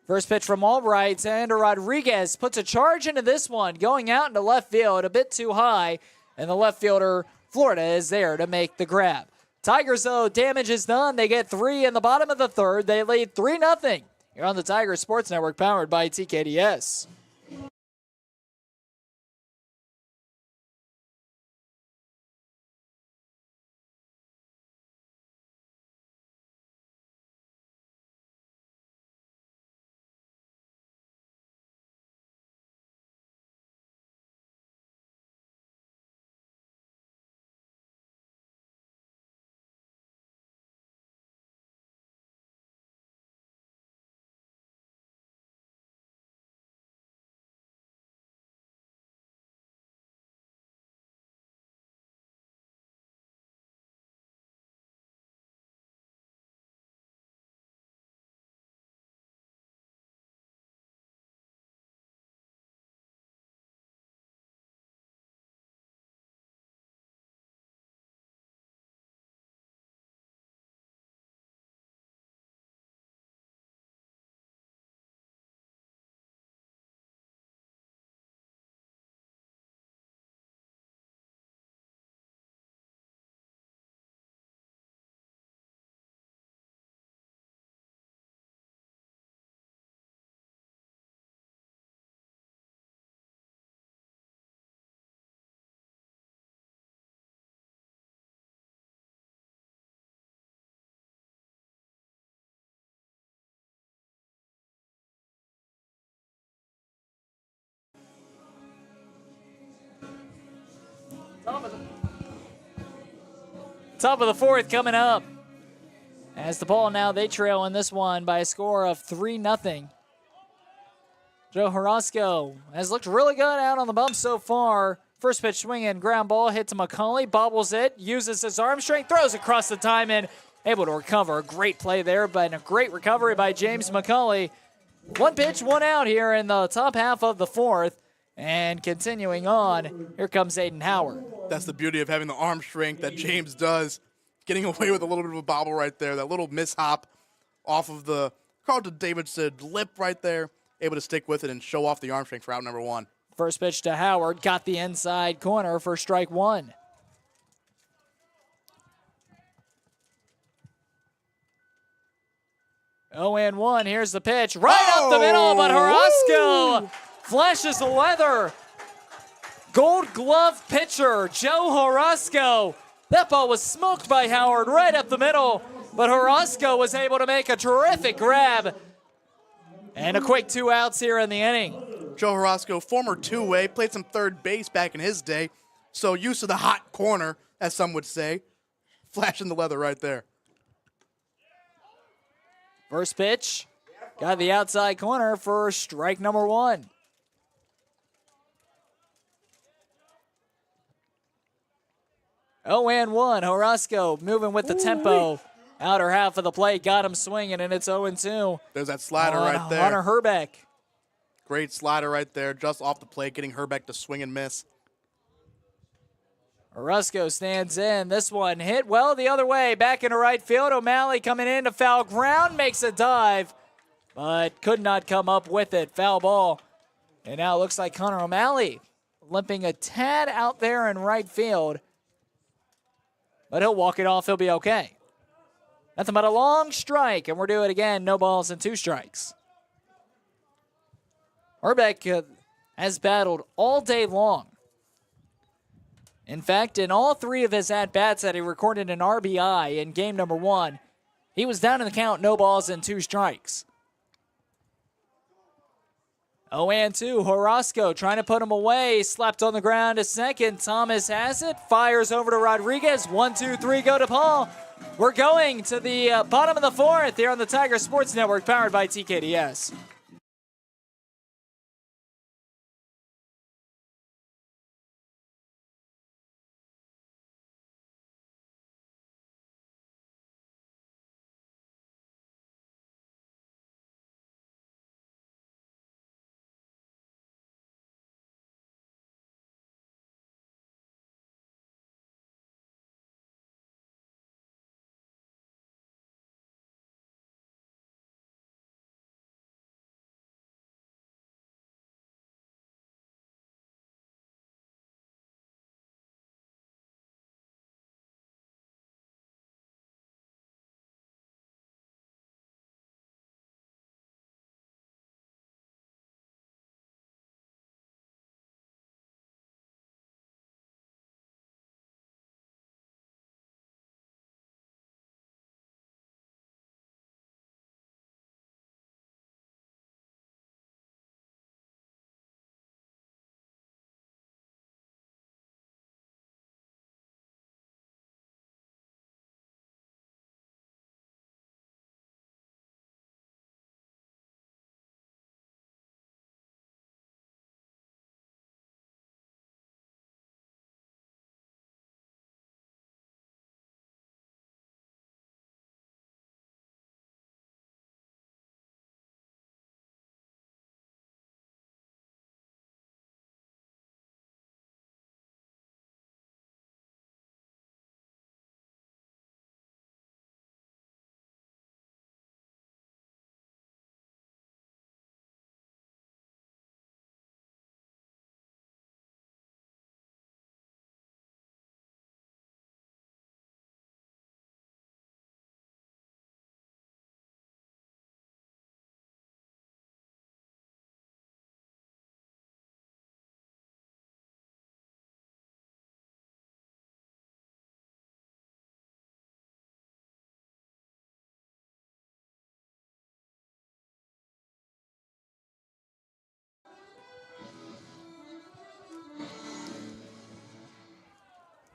First pitch from Albright. Xander Rodriguez puts a charge into this one, going out into left field a bit too high, and the left fielder, Florida, is there to make the grab. Tigers, though, damage is done. They get 3 in the bottom of the 3rd. They lead 3-0. You're on the Tigers Sports Network, powered by TKDS. Top of the 4th coming up. As the ball now, they trail in this one by a score of 3-0. Joe Horosco has looked really good out on the bump so far. First pitch swinging, ground ball hit to McCauley, bobbles it, uses his arm strength, throws across the diamond, able to recover. A great play there, but a great recovery by James McCauley. One pitch, one out here in the top half of the fourth. And continuing on, here comes Aiden Howard. That's the beauty of having the arm strength that James does. Getting away with a little bit of a bobble right there. That little mishap off of the Carlton Davidson lip right there. Able to stick with it and show off the arm strength for out number one. First pitch to Howard. Got the inside corner for strike one. Oh, and one. Here's the pitch. Right up the middle, but Horosco flashes the leather. Gold glove pitcher, Joe Horosco. That ball was smoked by Howard right up the middle, but Horosco was able to make a terrific grab. And a quick 2 outs here in the inning. Joe Horosco, former two-way, played some third base back in his day, so used to the hot corner, as some would say. Flashing the leather right there. First pitch, got the outside corner for strike number one. Oh, and one. Horosco moving with the tempo. Outer half of the plate, got him swinging, and it's 0-2. There's that slider right there. Hunter Herbeck. Great slider right there, just off the plate, getting Herbeck to swing and miss. Horosco stands in. This one hit well the other way. Back into right field. O'Malley coming in to foul ground. Makes a dive, but could not come up with it. Foul ball. And now it looks like Connor O'Malley limping a tad out there in right field. But he'll walk it off. He'll be okay. Nothing but a long strike, and we're doing it again. No balls and 2 strikes. Herbeck has battled all day long. In fact, in all 3 of his at-bats that he recorded an RBI in game number 1, he was down in the count, no balls and 2 strikes. 0-2, Horosco trying to put him away. Slapped on the ground to second. Thomas has it. Fires over to Rodriguez. 1-2-3, go to Paul. We're going to the bottom of the fourth here on the Tiger Sports Network, powered by TKDS.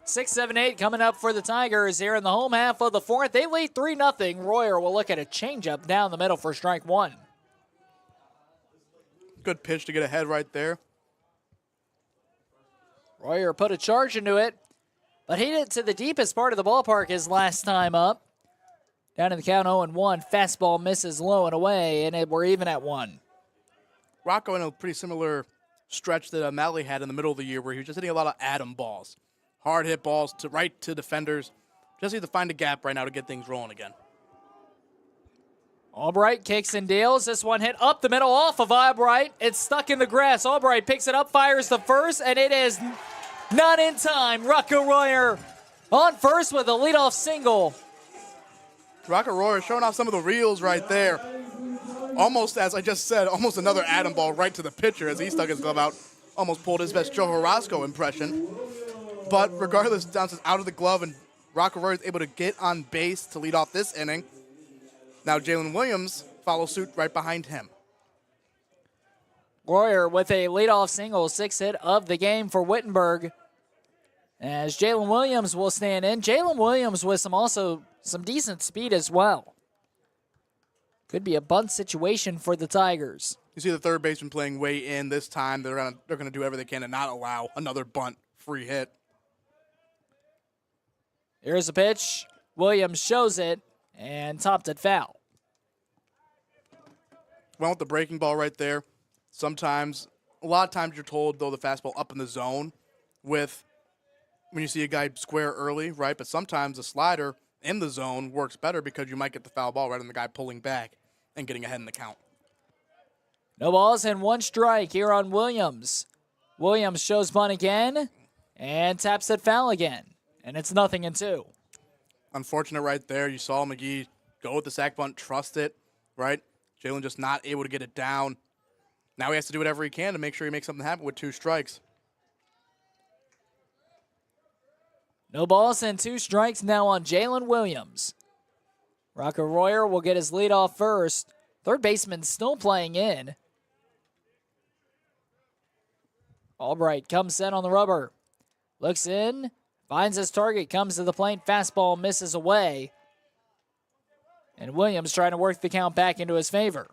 Six, 7, 8 coming up for the Tigers here in the home half of the fourth. They lead 3-0. Royer will look at a changeup down the middle for strike one. Good pitch to get ahead right there. Royer put a charge into it, but hit it to the deepest part of the ballpark his last time up. Down to the count 0-1. Fastball misses low and away, and we're even at 1. Rocco in a pretty similar stretch that Malley had in the middle of the year where he was just hitting a lot of atom balls. Hard hit balls to right to defenders. Just need to find a gap right now to get things rolling again. Albright kicks and deals. This one hit up the middle off of Albright. It's stuck in the grass. Albright picks it up, fires the first, and it is not in time. Rocco Royer on first with a leadoff single. Rocco Royer showing off some of the reels right there. Almost, as I just said, almost another atom ball right to the pitcher as he stuck his glove out. Almost pulled his best Joe Horosco impression. But regardless, bounces out of the glove, and Rocco Royer is able to get on base to lead off this inning. Now Jalen Williams follows suit right behind him. Royer with a leadoff single, 6th hit of the game for Wittenberg. As Jalen Williams will stand in. Jalen Williams with some decent speed as well. Could be a bunt situation for the Tigers. You see the third baseman playing way in this time. They're gonna do everything they can to not allow another bunt free hit. Here's a pitch. Williams shows it and topped it foul. Went with the breaking ball right there. A lot of times you're told, though, the fastball up in the zone when you see a guy square early, right? But sometimes the slider in the zone works better because you might get the foul ball rather than the guy pulling back and getting ahead in the count. No balls and 1 strike here on Williams. Williams shows bunt again and taps it foul again. And it's 0-2. Unfortunate right there. You saw McGee go with the sac bunt, trust it, right? Jalen just not able to get it down. Now he has to do whatever he can to make sure he makes something happen with 2 strikes. No balls and 2 strikes now on Jalen Williams. Rocco Royer will get his lead off first. Third baseman still playing in. Albright comes in on the rubber. Looks in, finds his target, comes to the plate. Fastball misses away. And Williams trying to work the count back into his favor.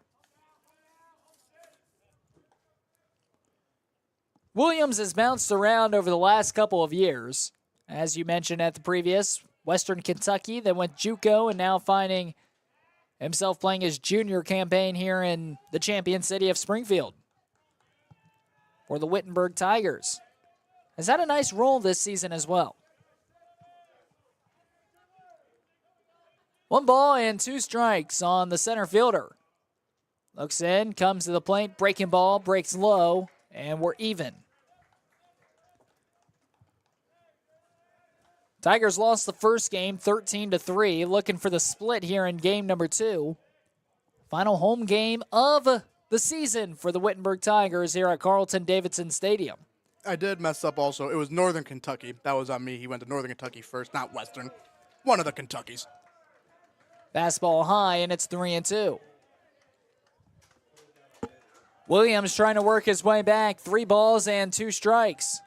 Williams has bounced around over the last couple of years. As you mentioned at the previous, Western Kentucky, then went JUCO, and now finding himself playing his junior campaign here in the champion city of Springfield for the Wittenberg Tigers. Has had a nice role this season as well. 1 ball and 2 strikes on the center fielder. Looks in, comes to the plate, breaking ball, breaks low, and we're even. Tigers lost the first game 13-3, looking for the split here in game number 2. Final home game of the season for the Wittenberg Tigers here at Carlton-Davidson Stadium. I did mess up also. It was Northern Kentucky. That was on me. He went to Northern Kentucky first, not Western. One of the Kentuckys. Fastball high, and it's 3-2. Williams trying to work his way back. 3 balls and 2 strikes.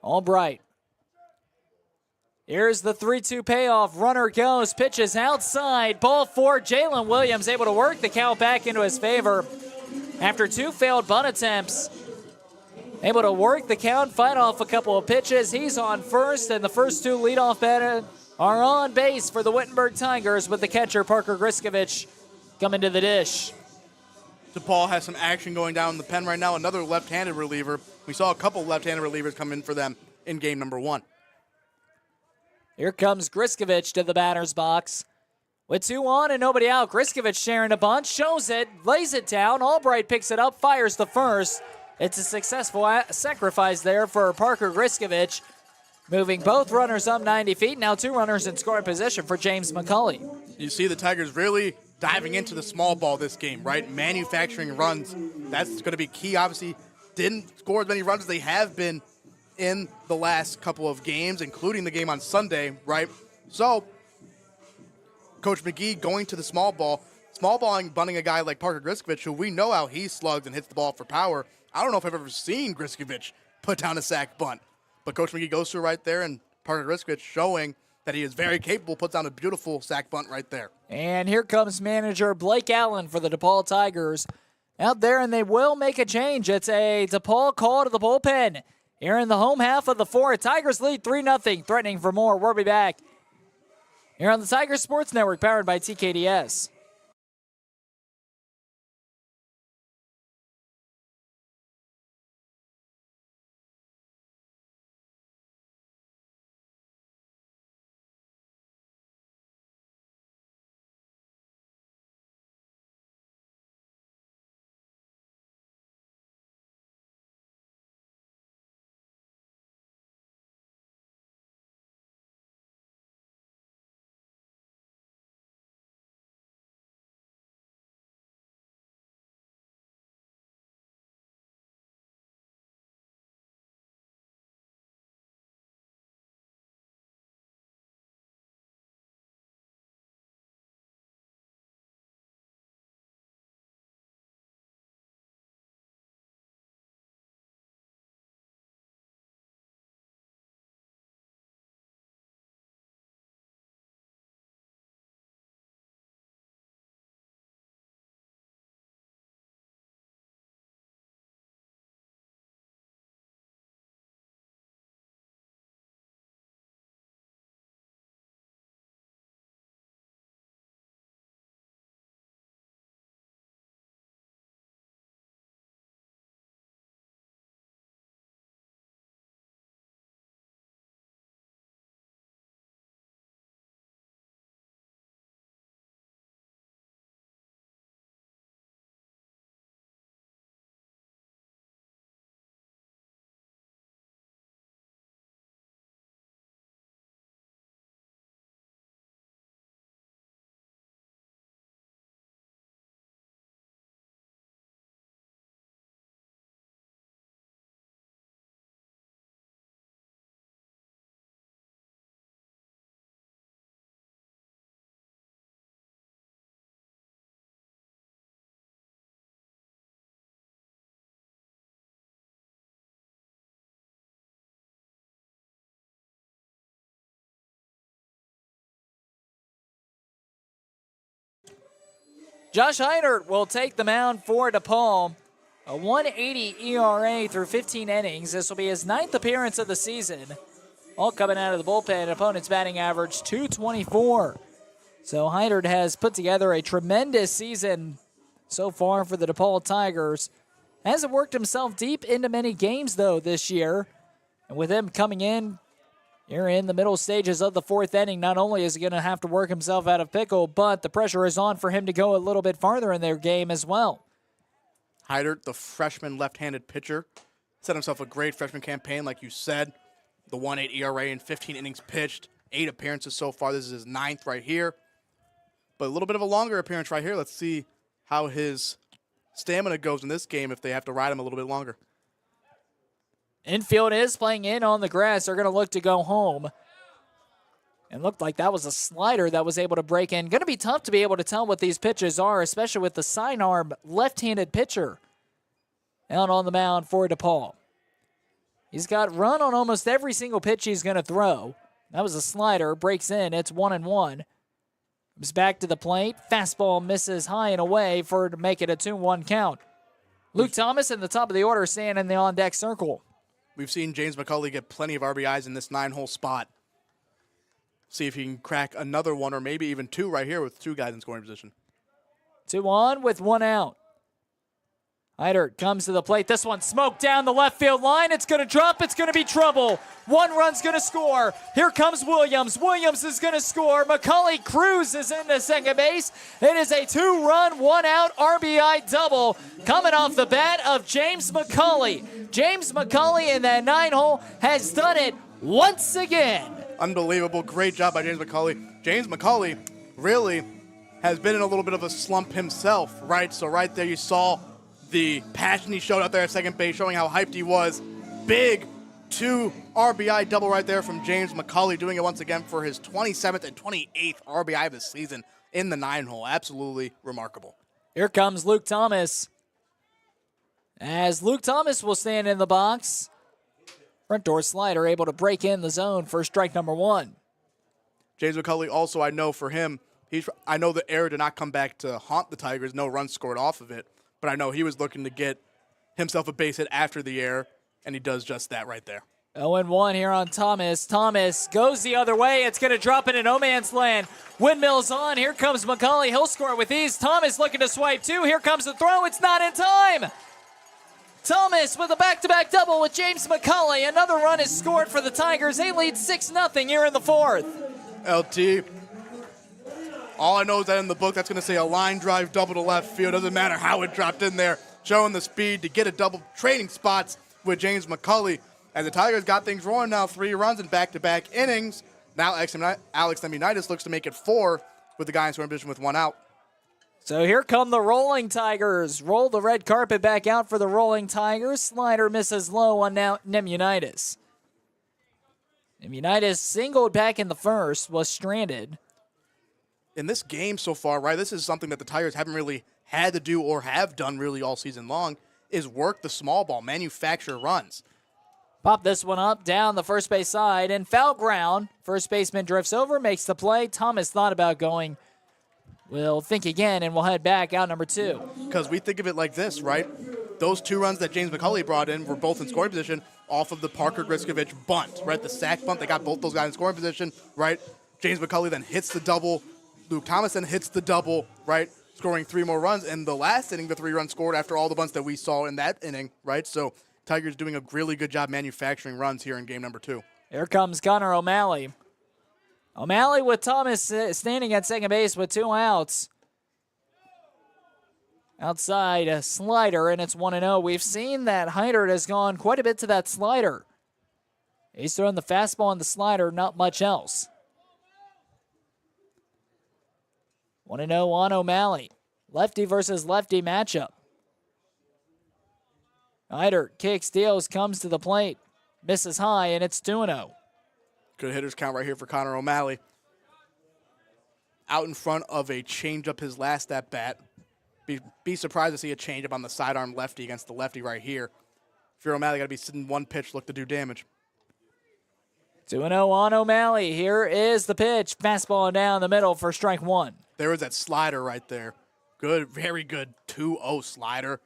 Albright. Here's the 3-2 payoff. Runner goes, pitches outside. Ball 4. Jalen Williams able to work the count back into his favor. After 2 failed bunt attempts, able to work the count, fight off a couple of pitches. He's on first, and the first 2 leadoff batters are on base for the Wittenberg Tigers with the catcher, Parker Griskovich, coming to the dish. DePauw has some action going down in the pen right now. Another left-handed reliever. We saw a couple left-handed relievers come in for them in game number 1. Here comes Griskovich to the batter's box. With 2 on and nobody out, Griskovich sharing a bunt, shows it, lays it down. Albright picks it up, fires the first. It's a successful sacrifice there for Parker Griskovich, moving both runners up 90 feet. Now 2 runners in scoring position for James McCulley. You see the Tigers really diving into the small ball this game, right? Manufacturing runs. That's going to be key. Obviously, didn't score as many runs as they have been in the last couple of games, including the game on Sunday, right? So, Coach McGee going to the small balling, bunting a guy like Parker Griskovich, who we know how he slugs and hits the ball for power. I don't know if I've ever seen Griskovich put down a sac bunt. But Coach McGee goes through right there, and Parker Griskovich showing that he is very capable, puts down a beautiful sac bunt right there. And here comes manager Blake Allen for the DePauw Tigers out there, and they will make a change. It's a DePauw call to the bullpen. here in the home half of the fourth. Tigers lead 3-0, threatening for more. We'll be back here on the Tigers Sports Network, powered by TKDS. Josh Heinert will take the mound for DePauw. A 1.80 ERA through 15 innings. This will be his 9th appearance of the season. All coming out of the bullpen. Opponent's batting average .224. So Heinert has put together a tremendous season so far for the DePauw Tigers. Hasn't worked himself deep into many games, though, this year. And with him coming in here in the middle stages of the fourth inning, not only is he going to have to work himself out of pickle, but the pressure is on for him to go a little bit farther in their game as well. Heinert, the freshman left-handed pitcher, set himself a great freshman campaign, like you said. The 1.8 ERA in 15 innings pitched, 8 appearances so far. This is his 9th right here. But a little bit of a longer appearance right here. Let's see how his stamina goes in this game if they have to ride him a little bit longer. Infield is playing in on the grass. They're going to look to go home. And looked like that was a slider that was able to break in. Going to be tough to be able to tell what these pitches are, especially with the sidearm left-handed pitcher out on the mound for DePauw. He's got run on almost every single pitch he's going to throw. That was a slider. Breaks in. It's 1-1. Comes back to the plate. Fastball misses high and away to make it a 2-1 count. Luke Thomas in the top of the order staying in the on-deck circle. We've seen James McCulley get plenty of RBIs in this 9-hole spot. See if he can crack another one or maybe even 2 right here with 2 guys in scoring position. 2 on with 1 out. Heinert comes to the plate. This one smoked down the left field line. It's going to drop. It's going to be trouble. 1 run's going to score. Here comes Williams. Williams is going to score. McCulley cruises into second base. It is a 2-run, 1-out RBI double coming off the bat of James McCulley. James McCulley in that 9-hole has done it once again. Unbelievable. Great job by James McCulley. James McCulley really has been in a little bit of a slump himself, right? So right there you saw the passion he showed out there at second base, showing how hyped he was. Big 2 RBI double right there from James McCulley, doing it once again for his 27th and 28th RBI of the season in the 9-hole. Absolutely remarkable. Here comes Luke Thomas. As Luke Thomas will stand in the box. Front door slider able to break in the zone for strike number 1. James McCulley also, I know for him, I know the error did not come back to haunt the Tigers. No runs scored off of it. But I know he was looking to get himself a base hit after the error. And he does just that right there. 0-1 here on Thomas. Thomas goes the other way. It's going to drop into no man's land. Windmill's on. Here comes McCauley. He'll score with ease. Thomas looking to swipe too. Here comes the throw. It's not in time. Thomas with a back-to-back double with James McCauley. Another run is scored for the Tigers. They lead 6-0 here in the fourth. LT. All I know is that in the book, that's going to say a line drive double to left field. Doesn't matter how it dropped in there. Showing the speed to get a double, trading spots with James McCauley. As the Tigers got things rolling now, 3 runs in back-to-back innings. Now Alex Lemonitis looks to make it 4 with the guy in scoring position with 1 out. So here come the rolling Tigers. Roll the red carpet back out for the rolling Tigers. Slider misses low on now Lemonitis. Lemonitis singled back in the first, was stranded. In this game so far, right, this is something that the Tigers haven't really had to do or have done really all season long, is work the small ball, manufacture runs. Pop this one up, down the first base side, and foul ground. First baseman drifts over, makes the play. Thomas thought about going. We'll think again, and we'll head back out number 2. Because we think of it like this, right? Those 2 runs that James McCauley brought in were both in scoring position off of the Parker Griskovich bunt, right? The sack bunt, they got both those guys in scoring position, right? James McCauley then hits the double. Luke Thomas then hits the double, right? Scoring 3 more runs. And the last inning, the 3 runs scored after all the bunts that we saw in that inning, right? So Tigers doing a really good job manufacturing runs here in game number 2. Here comes Connor O'Malley. O'Malley with Thomas standing at second base with 2 outs. Outside a slider, and it's 1-0. We've seen that Heidert has gone quite a bit to that slider. He's throwing the fastball and the slider, not much else. 1-0 on O'Malley. Lefty versus lefty matchup. Heidert kicks, deals, comes to the plate. Misses high, and it's 2-0. Good hitters count right here for Connor O'Malley. Out in front of a changeup his last at-bat. Be surprised to see a changeup on the sidearm lefty against the lefty right here. If you're O'Malley, got to be sitting 1 pitch, look to do damage. 2-0 on O'Malley. Here is the pitch. Fastball down the middle for strike 1. There was that slider right there. Good, very good 2-0 slider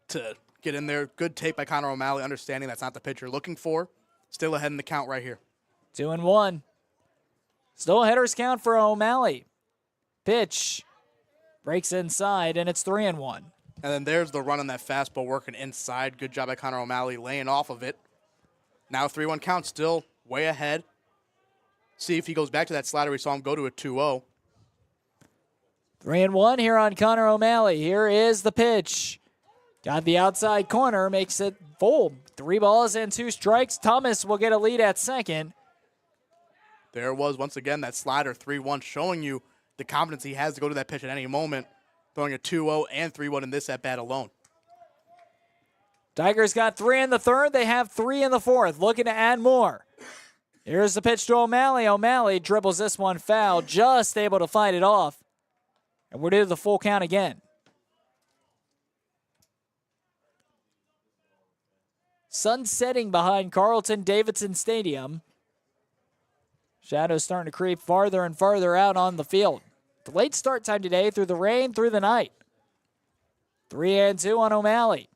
to get in there. Good take by Connor O'Malley, understanding that's not the pitch you're looking for. Still ahead in the count right here. 2-1. Still a hitter's count for O'Malley. Pitch breaks inside, and it's 3-1. And then there's the run on that fastball working inside. Good job by Connor O'Malley laying off of it. Now 3-1 count, still way ahead. See if he goes back to that slider. We saw him go to a 2-0. 3-1 here on Connor O'Malley. Here is the pitch. Got the outside corner, makes it full. 3 balls and 2 strikes. Thomas will get a lead at second. There was, once again, that slider 3-1 showing you the confidence he has to go to that pitch at any moment, throwing a 2-0 and 3-1 in this at-bat alone. Tigers got 3 in the third. They have 3 in the fourth, looking to add more. Here's the pitch to O'Malley. O'Malley dribbles this one foul, just able to fight it off. And we're to the full count again. Sun setting behind Carlton Davidson Stadium. Shadows starting to creep farther and farther out on the field. Delayed start time today through the rain, through the night. 3-2 on O'Malley.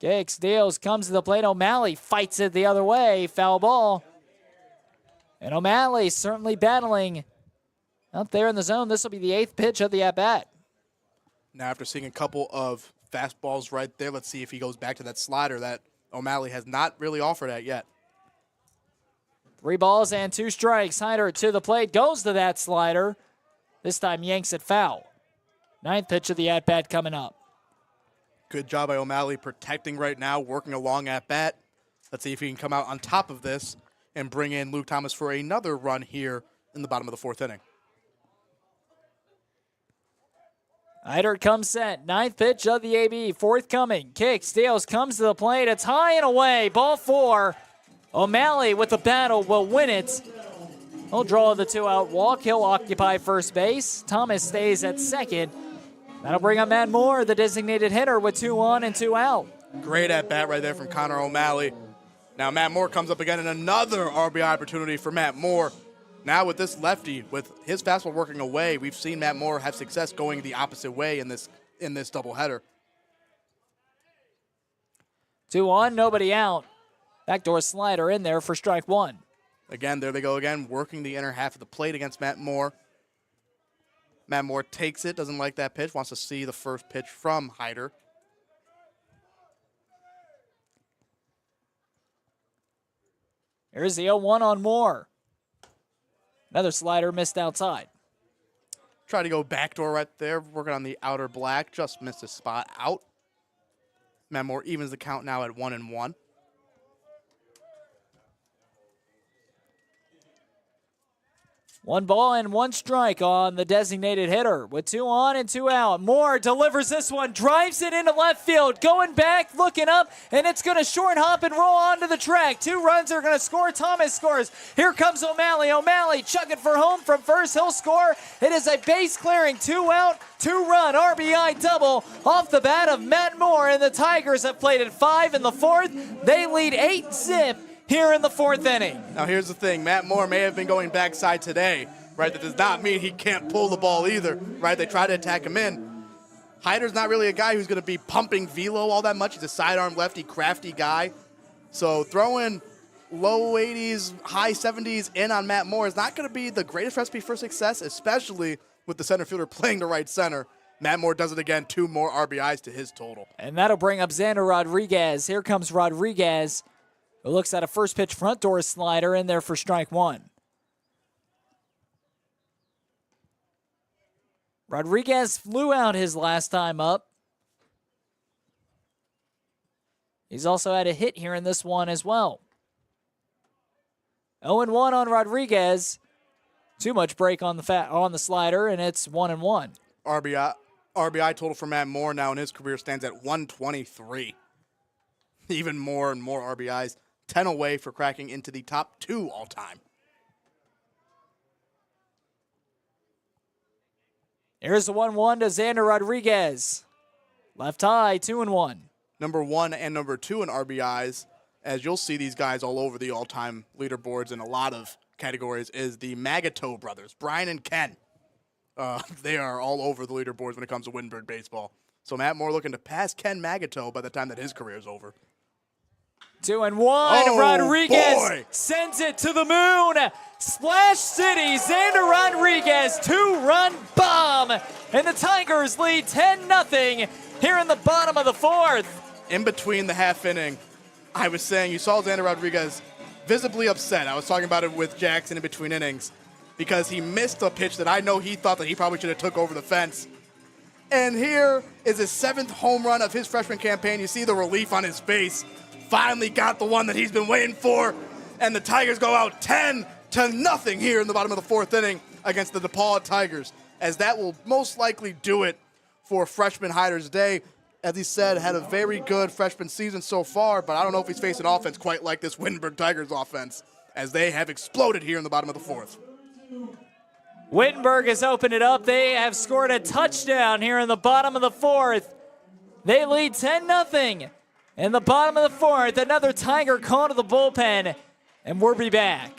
Kicks, deals, comes to the plate. O'Malley fights it the other way. Foul ball. And O'Malley certainly battling out there in the zone. This will be the 8th pitch of the at-bat. Now after seeing a couple of fastballs right there, let's see if he goes back to that slider that O'Malley has not really offered at yet. 3 balls and 2 strikes. Heidert to the plate, goes to that slider. This time yanks it foul. 9th pitch of the at-bat coming up. Good job by O'Malley protecting right now, working along at-bat. Let's see if he can come out on top of this and bring in Luke Thomas for another run here in the bottom of the 4th inning. Heidert comes set. 9th pitch of the AB. 4th coming. Kicks, deals, comes to the plate. It's high and away. Ball 4. O'Malley with the battle will win it. He'll draw the 2-out walk. He'll occupy first base. Thomas stays at second. That'll bring up Matt Moore, the designated hitter, with 2 on and 2 out. Great at-bat right there from Connor O'Malley. Now Matt Moore comes up again, and another RBI opportunity for Matt Moore. Now with this lefty, with his fastball working away, we've seen Matt Moore have success going the opposite way in this doubleheader. 2 on, nobody out. Backdoor slider in there for strike 1. Again, there they go again, working the inner half of the plate against Matt Moore. Matt Moore takes it, doesn't like that pitch, wants to see the first pitch from Hyder. Here's the 0-1 on Moore. Another slider missed outside. Try to go backdoor right there, working on the outer black, just missed his spot out. Matt Moore evens the count now at 1-1. 1 ball and 1 strike on the designated hitter with 2 on and 2 out. Moore delivers this one, drives it into left field, going back, looking up, and it's going to short hop and roll onto the track. 2 runs are going to score. Thomas scores. Here comes O'Malley. O'Malley chugging for home from first. He'll score. It is a base clearing, 2 out, 2-run RBI double off the bat of Matt Moore, and the Tigers have played at 5 in the 4th. They lead 8-zip. Here in the 4th inning. Now here's the thing, Matt Moore may have been going backside today, right? That does not mean he can't pull the ball either, right? They try to attack him in. Hyder's not really a guy who's going to be pumping velo all that much. He's a sidearm lefty, crafty guy. So throwing low 80s, high 70s in on Matt Moore is not going to be the greatest recipe for success, especially with the center fielder playing the right center. Matt Moore does it again, 2 more RBIs to his total. And that'll bring up Xander Rodriguez. Here comes Rodriguez. Who looks at a first pitch front door slider in there for strike 1. Rodriguez flew out his last time up. He's also had a hit here in this one as well. 0-1 on Rodriguez. Too much break on the slider, and it's 1-1. RBI total for Matt Moore now in his career stands at 123. Even more and more RBIs. 10 away for cracking into the top 2 all-time. Here's the 1-1 to Xander Rodriguez. Left high, 2-1. Number 1 and number 2 in RBIs, as you'll see these guys all over the all-time leaderboards in a lot of categories, is the Magato brothers, Brian and Ken. They are all over the leaderboards when it comes to Wittenberg baseball. So Matt Moore looking to pass Ken Magato by the time that his career is over. 2-1. Oh, Rodriguez boy. sends it to the moon. Splash City. Xander Rodriguez, 2-run bomb. And the Tigers lead 10-0 here in the bottom of the 4th. In between the half inning, I was saying you saw Xander Rodriguez visibly upset. I was talking about it with Jackson in between innings because he missed a pitch that I know he thought that he probably should have took over the fence. And here is his 7th home run of his freshman campaign. You see the relief on his face. Finally got the one that he's been waiting for, and the Tigers go out 10-0 here in the bottom of the 4th inning against the DePauw Tigers, as that will most likely do it for freshman Hyder's day. As he said, had a very good freshman season so far, but I don't know if he's facing offense quite like this Wittenberg Tigers offense, as they have exploded here in the bottom of the 4th. Wittenberg has opened it up. They have scored a touchdown here in the bottom of the 4th. They lead 10-0. In the bottom of the 4th, another Tiger call to the bullpen, and we'll be back.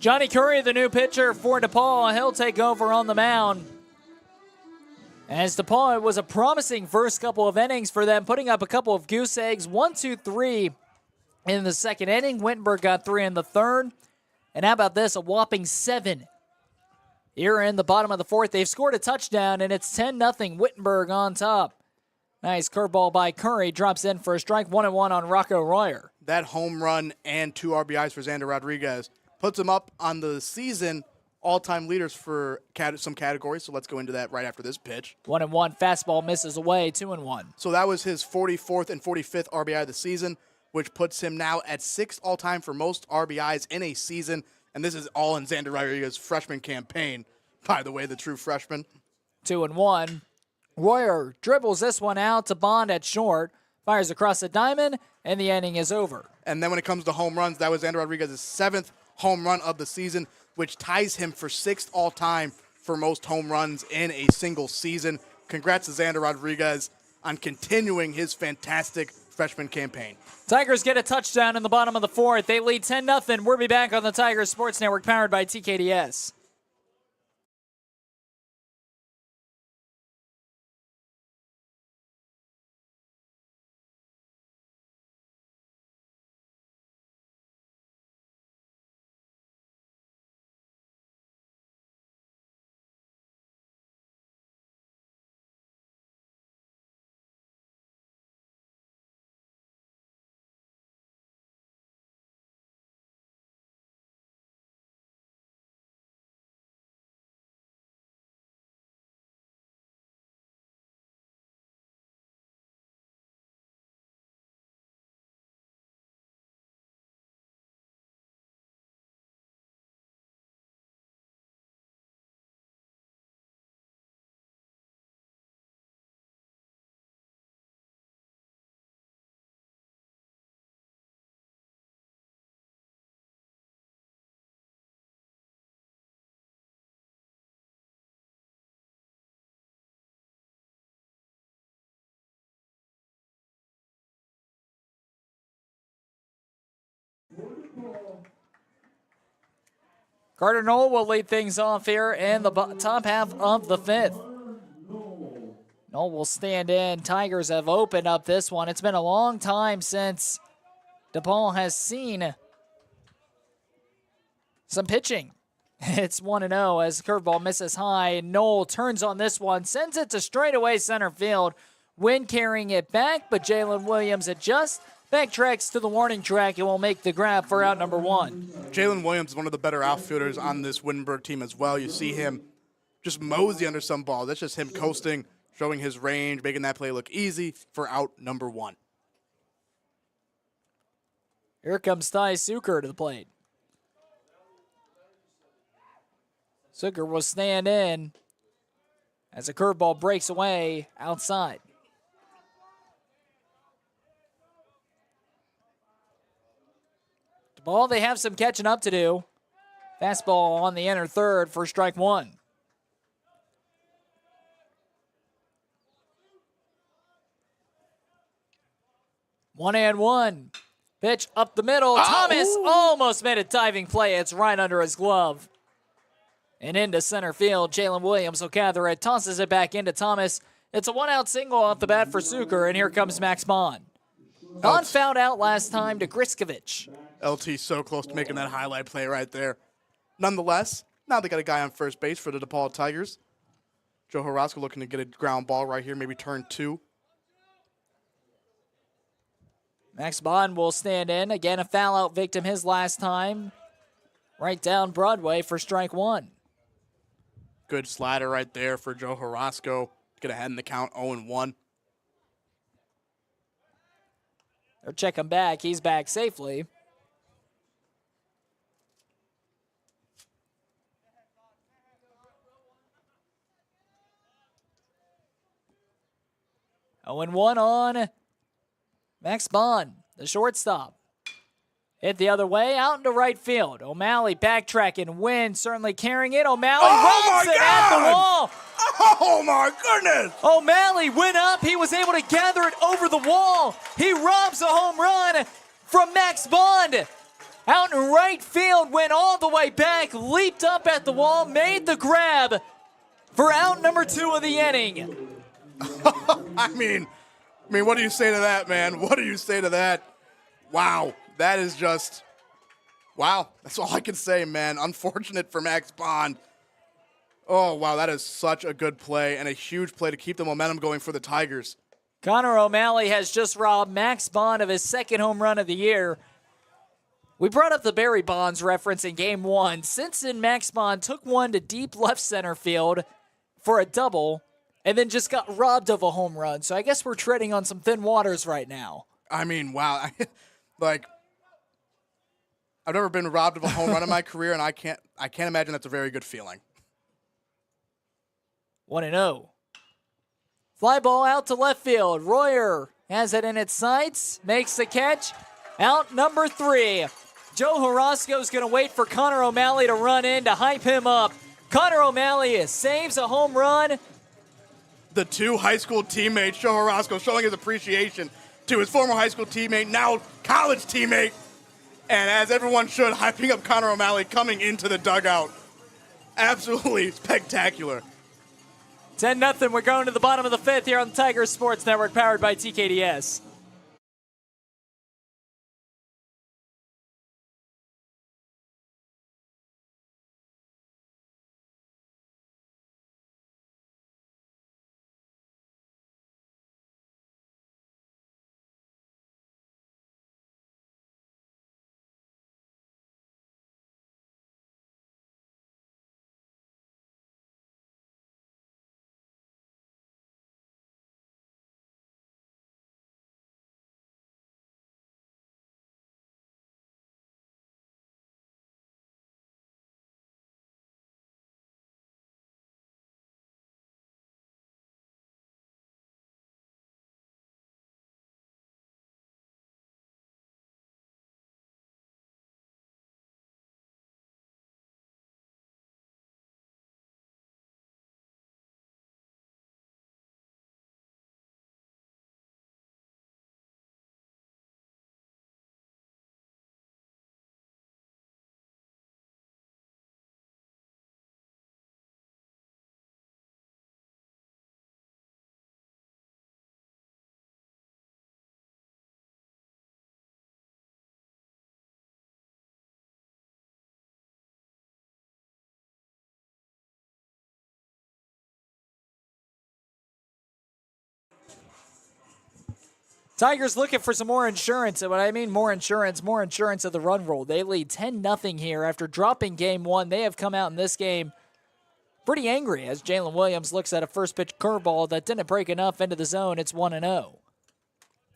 Johnny Curry, the new pitcher for DePauw, he'll take over on the mound. As DePauw, it was a promising first couple of innings for them, putting up a couple of goose eggs, 1, 2, 3 in the second inning. Wittenberg got 3 in the third. And how about this, a whopping 7 here in the bottom of the fourth. They've scored a touchdown, and it's 10-0 Wittenberg on top. Nice curveball by Curry, drops in for a strike, 1-1 on Rocco Royer. That home run and 2 RBIs for Xander Rodriguez puts him up on the season all-time leaders for some categories, so let's go into that right after this pitch. 1-1, fastball misses away, 2-1. So that was his 44th and 45th RBI of the season, which puts him now at 6th all-time for most RBIs in a season, and this is all in Xander Rodriguez's freshman campaign. By the way, the true freshman. 2-1. Royer dribbles this one out to Bond at short, fires across the diamond, and the inning is over. And then when it comes to home runs, that was Xander Rodriguez's 7th home run of the season, which ties him for 6th all-time for most home runs in a single season. Congrats to Xander Rodriguez on continuing his fantastic freshman campaign. Tigers get a touchdown in the bottom of the fourth. They lead 10-0. We'll be back on the Tigers Sports Network, powered by TKDS. Carter Knoll will lead things off here in the top half of the fifth. Knoll will stand in. Tigers have opened up this one. It's been a long time since DePauw has seen some pitching. It's 1-0 as the curveball misses high. Knoll turns on this one, sends it to straightaway center field. Wynn carrying it back, but Jalen Williams adjusts. Backtracks to the warning track and will make the grab for out number 1. Jalen Williams is one of the better outfielders on this Wittenberg team as well. You see him just mosey under some balls. That's just him coasting, showing his range, making that play look easy for out number 1. Here comes Ty Suker to the plate. Suker will stand in as a curveball breaks away outside. Well, they have some catching up to do. Fastball on the inner third for strike 1. One and one. Pitch up the middle. Thomas almost made a diving play. It's right under his glove. And into center field. Jalen Williams will gather it. Tosses it back into Thomas. It's a one-out single off the bat for Suker, and here comes Max Bond. Bond fouled out last time to Griskovich. LT so close to making that highlight play right there. Nonetheless, now they got a guy on first base for the DePauw Tigers. Joe Haraska looking to get a ground ball right here, maybe turn 2. Max Bond will stand in. Again, a foul-out victim his last time. Right down Broadway for strike 1. Good slider right there for Joe Haraska. Get ahead in the count, 0-1. They'll check him back. He's back safely. Oh, and 1 on Max Bond, the shortstop. Hit the other way, out into right field. O'Malley backtracking, Wynn certainly carrying it. O'Malley runs it at the wall. Oh, my goodness. O'Malley went up. He was able to gather it over the wall. He robs a home run from Max Bond. out in right field, went all the way back, leaped up at the wall, made the grab for out number 2 of the inning. I mean, what do you say to that, man? What do you say to that? Wow, that is just, wow. That's all I can say, man. Unfortunate for Max Bond. Oh, wow, that is such a good play and a huge play to keep the momentum going for the Tigers. Connor O'Malley has just robbed Max Bond of his second home run of the year. We brought up the Barry Bonds reference in Game 1. Since then, Max Bond took one to deep left center field for a double and then just got robbed of a home run. So I guess we're treading on some thin waters right now. I mean, wow. Like, I've never been robbed of a home run in my career, and I can't imagine that's a very good feeling. 1-0. Fly ball out to left field. Royer has it in its sights, makes the catch. Out number 3. Joe Horosco's going to wait for Connor O'Malley to run in to hype him up. Connor O'Malley saves a home run. The 2 high school teammates, Joe Horosco, showing his appreciation to his former high school teammate, now college teammate. And as everyone should, hyping up Connor O'Malley coming into the dugout. Absolutely spectacular. 10-0. We're going to the bottom of the 5th here on the Tigers Sports Network, powered by TKDS. Tigers looking for some more insurance. And when I mean more insurance of the run rule. They lead 10-0 here after dropping Game 1. They have come out in this game pretty angry as Jalen Williams looks at a first pitch curveball that didn't break enough into the zone. It's 1-0.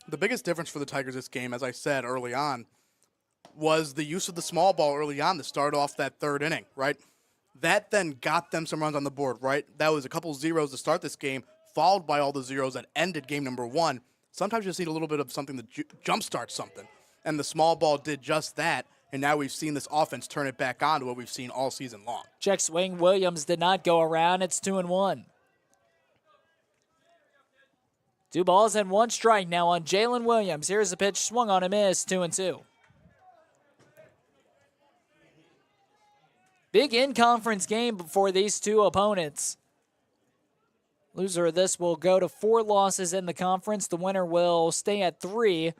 The biggest difference for the Tigers this game, as I said early on, was the use of the small ball early on to start off that 3rd inning, right? That then got them some runs on the board, right? That was a couple zeros to start this game, followed by all the zeros that ended game number 1. Sometimes you just need a little bit of something to jumpstart something. And the small ball did just that. And now we've seen this offense turn it back on to what we've seen all season long. Check swing. Williams did not go around. It's 2-1. 2 balls and 1 strike now on Jalen Williams. Here's the pitch. Swung on a miss. 2-2. Big in-conference game for these 2 opponents. Loser of this will go to 4 losses in the conference. The winner will stay at 3.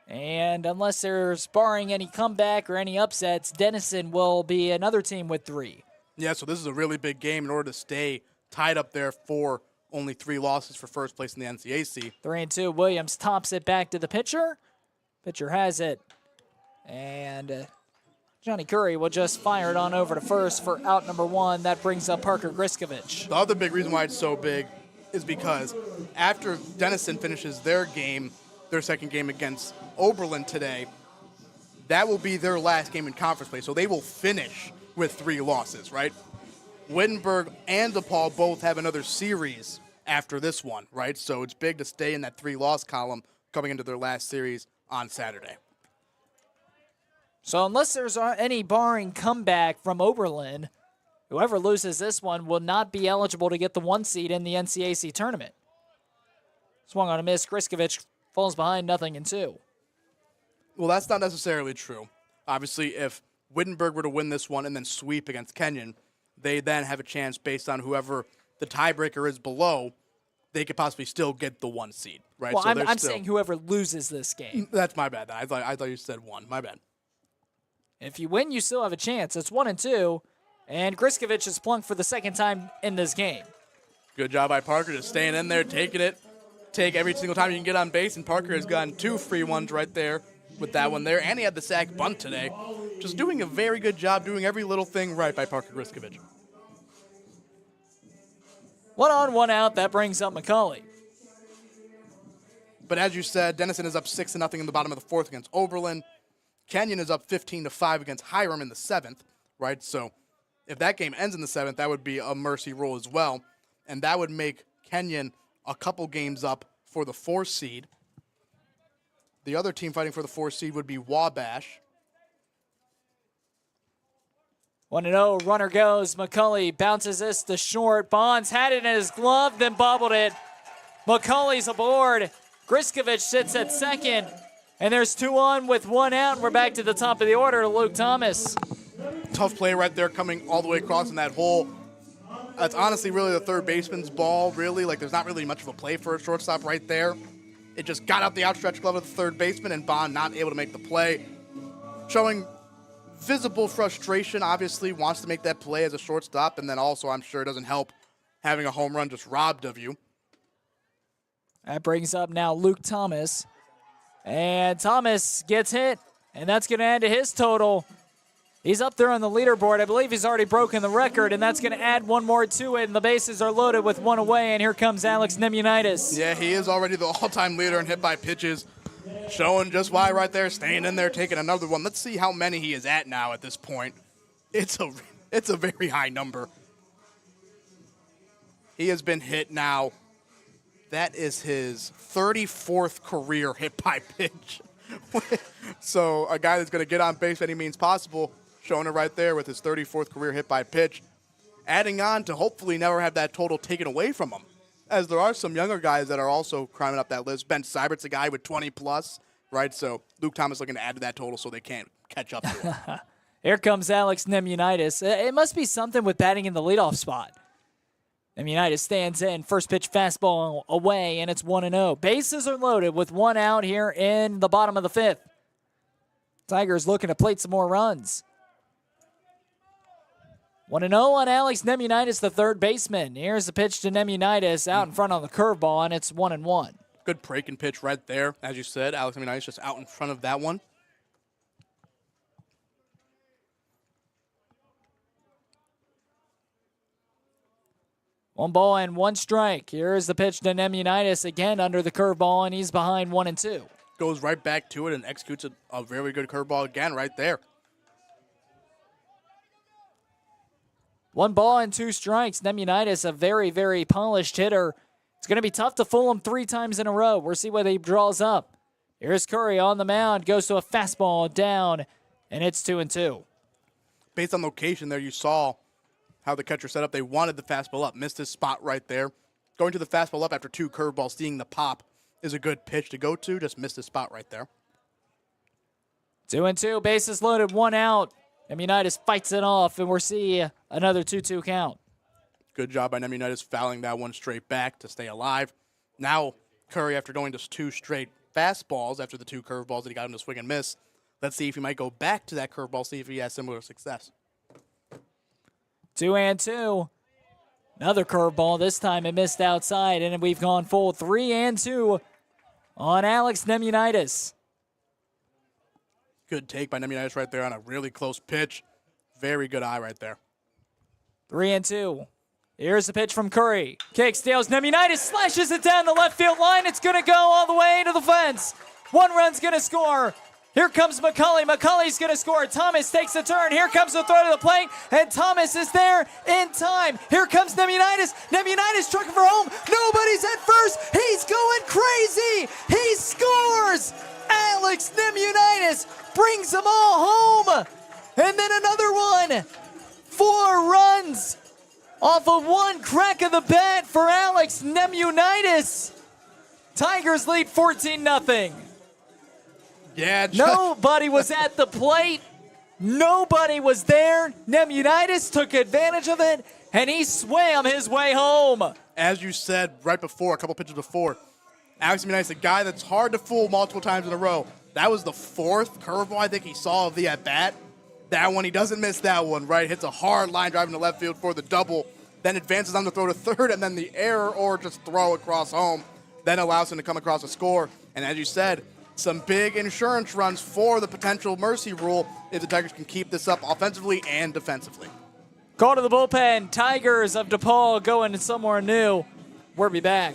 And unless there's barring any comeback or any upsets, Denison will be another team with 3. Yeah, so this is a really big game in order to stay tied up there for only 3 losses for first place in the NCAC. 3-2. Williams tops it back to the pitcher. Pitcher has it. And Johnny Curry will just fire it on over to first for out number 1. That brings up Parker Griskovich. The other big reason why it's so big is because after Denison finishes their game, their second game against Oberlin today, that will be their last game in conference play. So they will finish with 3 losses, right? Wittenberg and DePauw both have another series after this one, right? So it's big to stay in that 3-loss column coming into their last series on Saturday. So unless there's any barring comeback from Oberlin, whoever loses this one will not be eligible to get the 1 seed in the NCAC tournament. Swung on a miss. Griskovich falls behind 0-2. Well, that's not necessarily true. Obviously, if Wittenberg were to win this one and then sweep against Kenyon, they then have a chance based on whoever the tiebreaker is below, they could possibly still get the 1 seed, right? Well, So I'm saying whoever loses this game. That's my bad. I thought you said 1. My bad. If you win, you still have a chance. It's 1 and 2, and Griskovich is plunked for the second time in this game. Good job by Parker, just staying in there, taking it. Take every single time you can get on base, and Parker has gotten 2 free ones right there with that one there, and he had the sack bunt today. Just doing a very good job, doing every little thing right by Parker Griskovich. 1 on, 1 out. That brings up McCauley. But as you said, Denison is up 6-0 in the bottom of the 4th against Oberlin. Kenyon is up 15-5 against Hiram in the 7th, right? So if that game ends in the 7th, that would be a mercy roll as well. And that would make Kenyon a couple games up for the 4 seed. The other team fighting for the 4 seed would be Wabash. 1-0, runner goes. McCauley bounces this to short. Bonds had it in his glove, then bobbled it. McCauley's aboard. Griskovich sits at second. And there's 2 on with 1 out. We're back to the top of the order to Luke Thomas. Tough play right there coming all the way across in that hole. That's honestly really the third baseman's ball, really. Like, there's not really much of a play for a shortstop right there. It just got out the outstretched glove of the third baseman, and Bond not able to make the play. Showing visible frustration, obviously, wants to make that play as a shortstop, and then also, I'm sure, it doesn't help having a home run just robbed of you. That brings up now Luke Thomas. And Thomas gets hit, and that's going to add to his total. He's up there on the leaderboard. I believe he's already broken the record, and that's going to add 1 more to it, and the bases are loaded with 1 away, and here comes Alex Nemunitis. Yeah, he is already the all-time leader in hit by pitches. Showing just why right there, staying in there, taking another one. Let's see how many he is at now at this point. It's a very high number. He has been hit now. That is his 34th career hit by pitch. So a guy that's going to get on base any means possible, showing it right there with his 34th career hit by pitch. Adding on to hopefully never have that total taken away from him, as there are some younger guys that are also climbing up that list. Ben Seibert's a guy with 20+, right? So Luke Thomas looking to add to that total so they can't catch up to him. Here comes Alex Nemunitis. It must be something with batting in the leadoff spot. Nemunitis stands in, first pitch fastball away, and it's 1-0. Bases are loaded with 1 out here in the bottom of the 5th. Tigers looking to plate some more runs. 1-0 on Alex Nemunitis, the third baseman. Here's the pitch to Nemunitis out in front on the curveball, and it's 1-1. Good breaking pitch right there. As you said, Alex Nemunitis just out in front of that one. One ball and 1 strike. Here's the pitch to Nemunitis again under the curveball, and he's behind 1-2. Goes right back to it and executes a very good curveball again right there. 1 ball and 2 strikes. Nemunitis, a very, very polished hitter. It's going to be tough to fool him 3 times in a row. We'll see what he draws up. Here's Curry on the mound, goes to a fastball down, and it's 2-2. Based on location there, you saw how the catcher set up. They wanted the fastball up, missed his spot right there. Going to the fastball up after 2 curveballs, seeing the pop is a good pitch to go to. Just missed his spot right there. 2-2, bases loaded, 1 out. Nemunitis fights it off, and we'll see another 2-2 count. Good job by Nemunitis fouling that one straight back to stay alive. Now Curry, after going to 2 straight fastballs after the 2 curveballs that he got him to swing and miss, let's see if he might go back to that curveball, see if he has similar success. 2-2. Another curveball. This time it missed outside, and we've gone full 3-2 on Alex Nemunitis. Good take by Nemunitis right there on a really close pitch. Very good eye right there. 3-2. Here's the pitch from Curry. Kick steals. Nemunitis slashes it down the left field line. It's going to go all the way to the fence. 1 run's going to score. Here comes McCauley. McCauley's going to score. Thomas takes a turn. Here comes the throw to the plate, and Thomas is there in time. Here comes Nemunitis. Nemunitis trucking for home. Nobody's at first. He's going crazy. He scores. Alex Nemunitis brings them all home. And then another one. 4 runs off of 1 crack of the bat for Alex Nemunitis. Tigers lead 14-0. Yeah, Nobody was at the plate. Nobody was there. Nemunitis took advantage of it, and he swam his way home. As you said right before, a couple pitches before, Alex Nemunitis, a guy that's hard to fool multiple times in a row. That was the fourth curveball I think he saw of the at-bat. That one, he doesn't miss that one, right? Hits a hard line driving to left field for the double, then advances on the throw to third, and then the error or just throw across home, then allows him to come across a score. And as you said, some big insurance runs for the potential mercy rule if the Tigers can keep this up offensively and defensively. Call to the bullpen. Tigers of DePauw going somewhere new. We'll be back.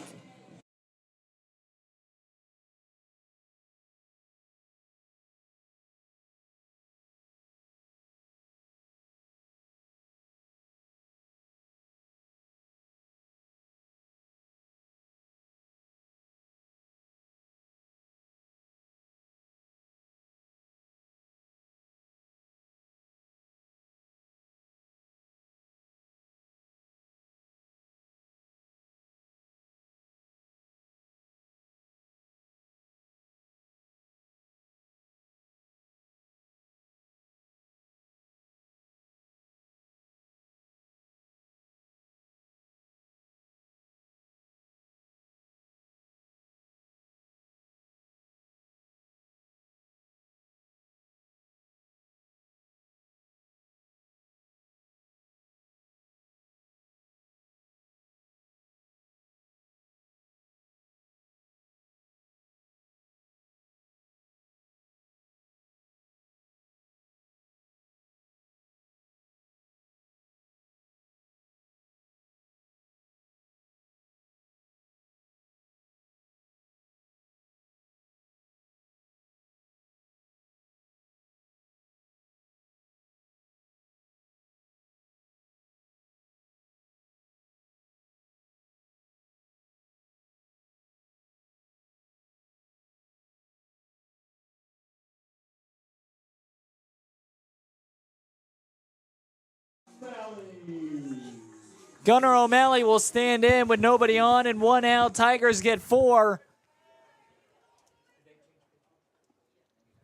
Gunnar O'Malley will stand in with nobody on and 1 out. Tigers get 4.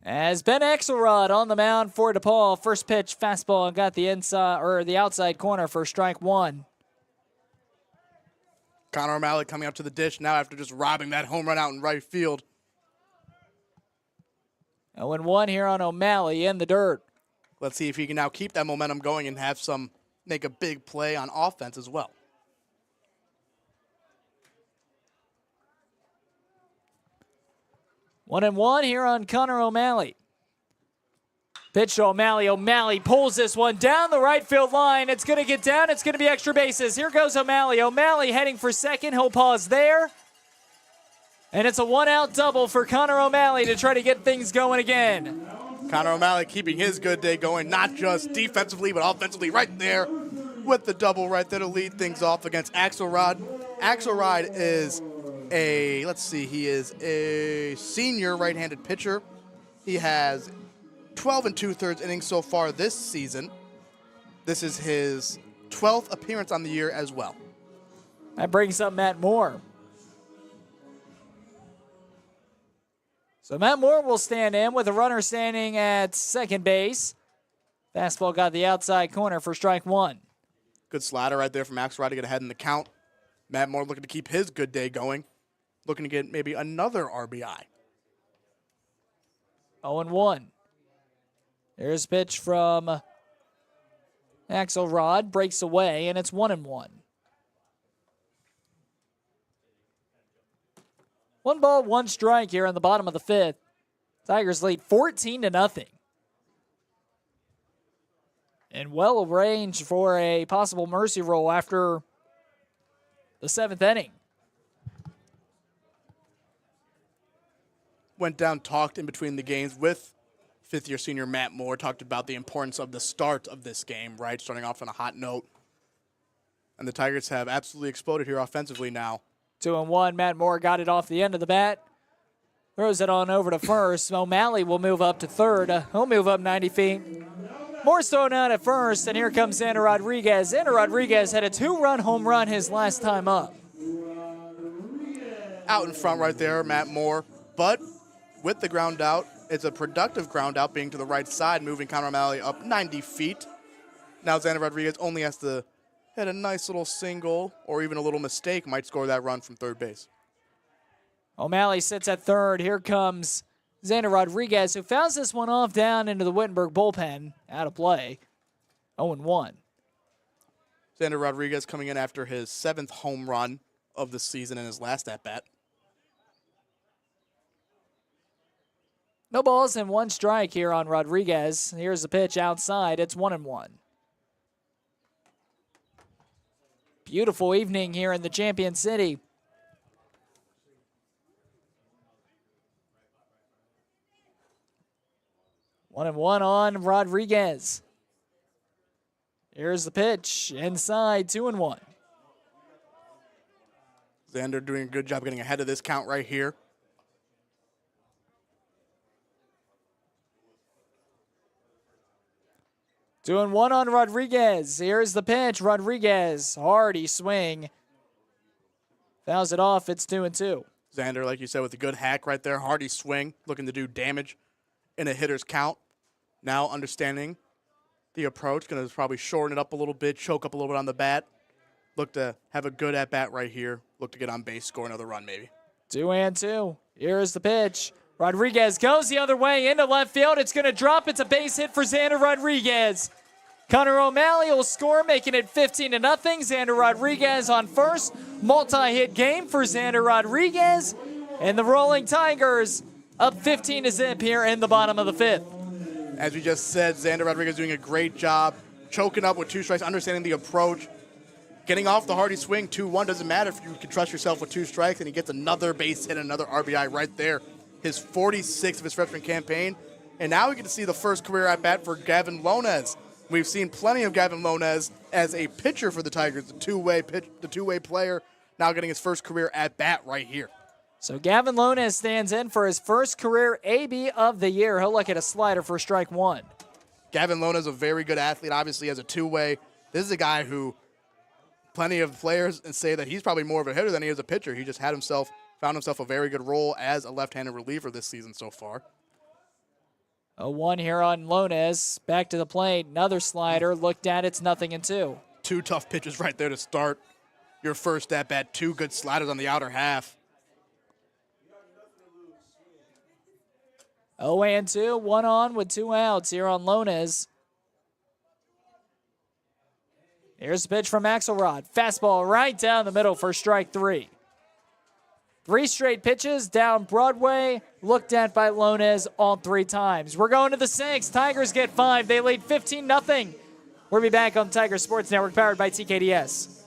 As Ben Axelrod on the mound for DePauw. First pitch, fastball, got the inside or the outside corner for strike 1. Connor O'Malley coming up to the dish now after just robbing that home run out in right field. 0-1 here on O'Malley in the dirt. Let's see if he can now keep that momentum going and make a big play on offense as well. 1-1 here on Connor O'Malley. Pitch to O'Malley. O'Malley pulls this one down the right field line. It's going to get down. It's going to be extra bases. Here goes O'Malley. O'Malley heading for second. He'll pause there. And it's a 1-out double for Connor O'Malley to try to get things going again. Connor O'Malley keeping his good day going, not just defensively, but offensively right there with the double right there to lead things off against Axelrod. Axelrod is he is a senior right-handed pitcher. He has 12 2/3 innings so far this season. This is his 12th appearance on the year as well. That brings up Matt Moore. So Matt Moore will stand in with a runner standing at second base. Fastball got the outside corner for strike 1. Good slider right there from Axelrod to get ahead in the count. Matt Moore looking to keep his good day going. Looking to get maybe another RBI. 0-1. There's a pitch from Axelrod. Breaks away, and it's 1-1. 1 ball, 1 strike here in the bottom of the 5th. Tigers lead 14-0. And well arranged for a possible mercy roll after the 7th inning. Went down, talked in between the games with fifth-year senior Matt Moore, talked about the importance of the start of this game, right? Starting off on a hot note. And the Tigers have absolutely exploded here offensively now. 2-1. Matt Moore got it off the end of the bat. Throws it on over to first. O'Malley will move up to third. He'll move up 90 feet. Moore's thrown out at first, and here comes Xander Rodriguez. Xander Rodriguez had a 2-run home run his last time up. Out in front right there, Matt Moore. But with the ground out, It's a productive ground out, being to the right side, moving Conor O'Malley up 90 feet. Now Xander Rodriguez only has to hit a nice little single or even a little mistake, might score that run from third base. O'Malley sits at third. Here comes Xander Rodriguez, who fouls this one off down into the Wittenberg bullpen. Out of play. 0-1. Xander Rodriguez coming in after his 7th home run of the season in his last at-bat. No balls and 1 strike here on Rodriguez. Here's the pitch outside. It's 1-1. Beautiful evening here in the Champion City. One and one on Rodriguez. Here's the pitch. Inside, 2-1. Xander doing a good job getting ahead of this count right here. Two and one on Rodriguez. Here's the pitch. Rodriguez, hardy swing. Fouls it off. It's 2-2. Xander, like you said, with a good hack right there. Hardy swing, looking to do damage in a hitter's count. Now understanding the approach, going to probably shorten it up a little bit, choke up a little bit on the bat. Look to have a good at-bat right here. Look to get on base, score another run maybe. 2-2. Here's the pitch. Rodriguez goes the other way into left field. It's going to drop. It's a base hit for Xander Rodriguez. Conor O'Malley will score, making it 15-0. Xander Rodriguez on first. Multi-hit game for Xander Rodriguez. And the Rolling Tigers up 15-0 here in the bottom of the 5th. As we just said, Xander Rodriguez doing a great job, choking up with 2 strikes, understanding the approach, getting off the hardy swing. 2-1 doesn't matter if you can trust yourself with 2 strikes, and he gets another base hit, another RBI right there. His 46th of his freshman campaign. And now we get to see the first career at-bat for Gavin Lonez. We've seen plenty of Gavin Lonez as a pitcher for the Tigers, the two-way player, now getting his first career at-bat right here. So Gavin Lonez stands in for his first career AB of the year. He'll look at a slider for strike 1. Gavin Lonez is a very good athlete, obviously as a two-way. This is a guy who plenty of players say that he's probably more of a hitter than he is a pitcher. He just found himself a very good role as a left-handed reliever this season so far. 0-1 here on Lonez. Back to the plate. Another slider. Looked at. It's 0-2. 2 tough pitches right there to start your first at-bat. 2 good sliders on the outer half. 0-2. 1 on with 2 outs here on Lonez. Here's the pitch from Axelrod. Fastball right down the middle for strike 3. 3 straight pitches down Broadway, looked at by Lonez all 3 times. We're going to the 6th. Tigers get 5. They lead 15-0. We'll be back on Tiger Sports Network, powered by TKDS.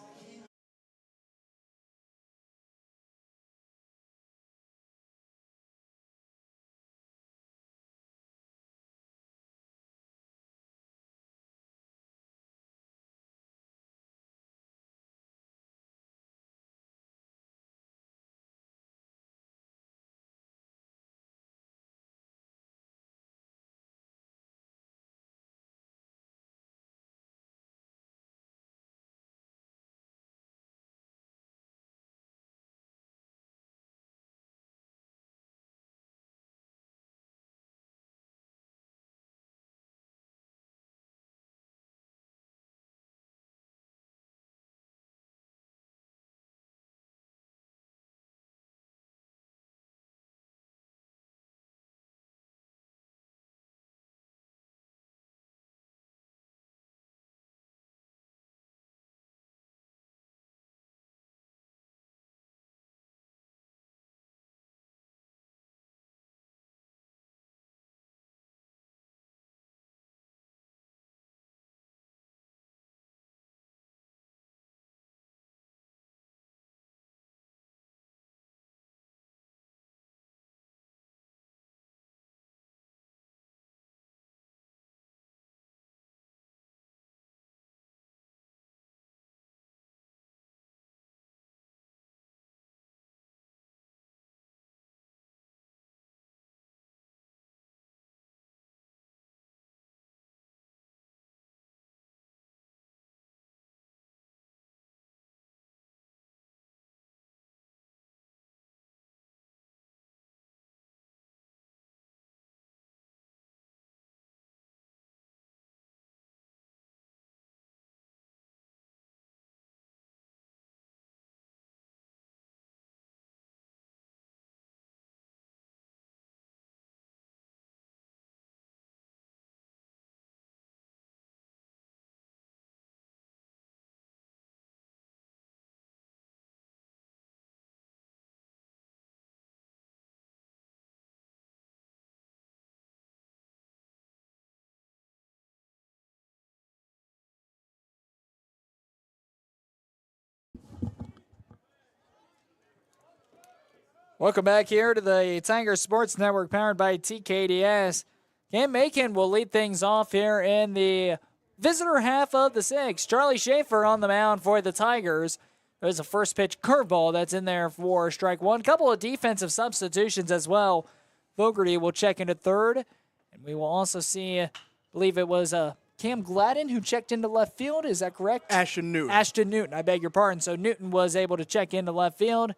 Welcome back here to the Tiger Sports Network powered by TKDS. Cam Macon will lead things off here in the visitor half of the sixth. Charlie Schaefer on the mound for the Tigers. There's a first pitch curveball that's in there for strike one. Couple of defensive substitutions as well. Fogarty will check into third. And we will also see, I believe it was Cam Gladden who checked into left field. Is that correct? Ashton Newton. Ashton Newton, I beg your pardon. So Newton was able to check into left field.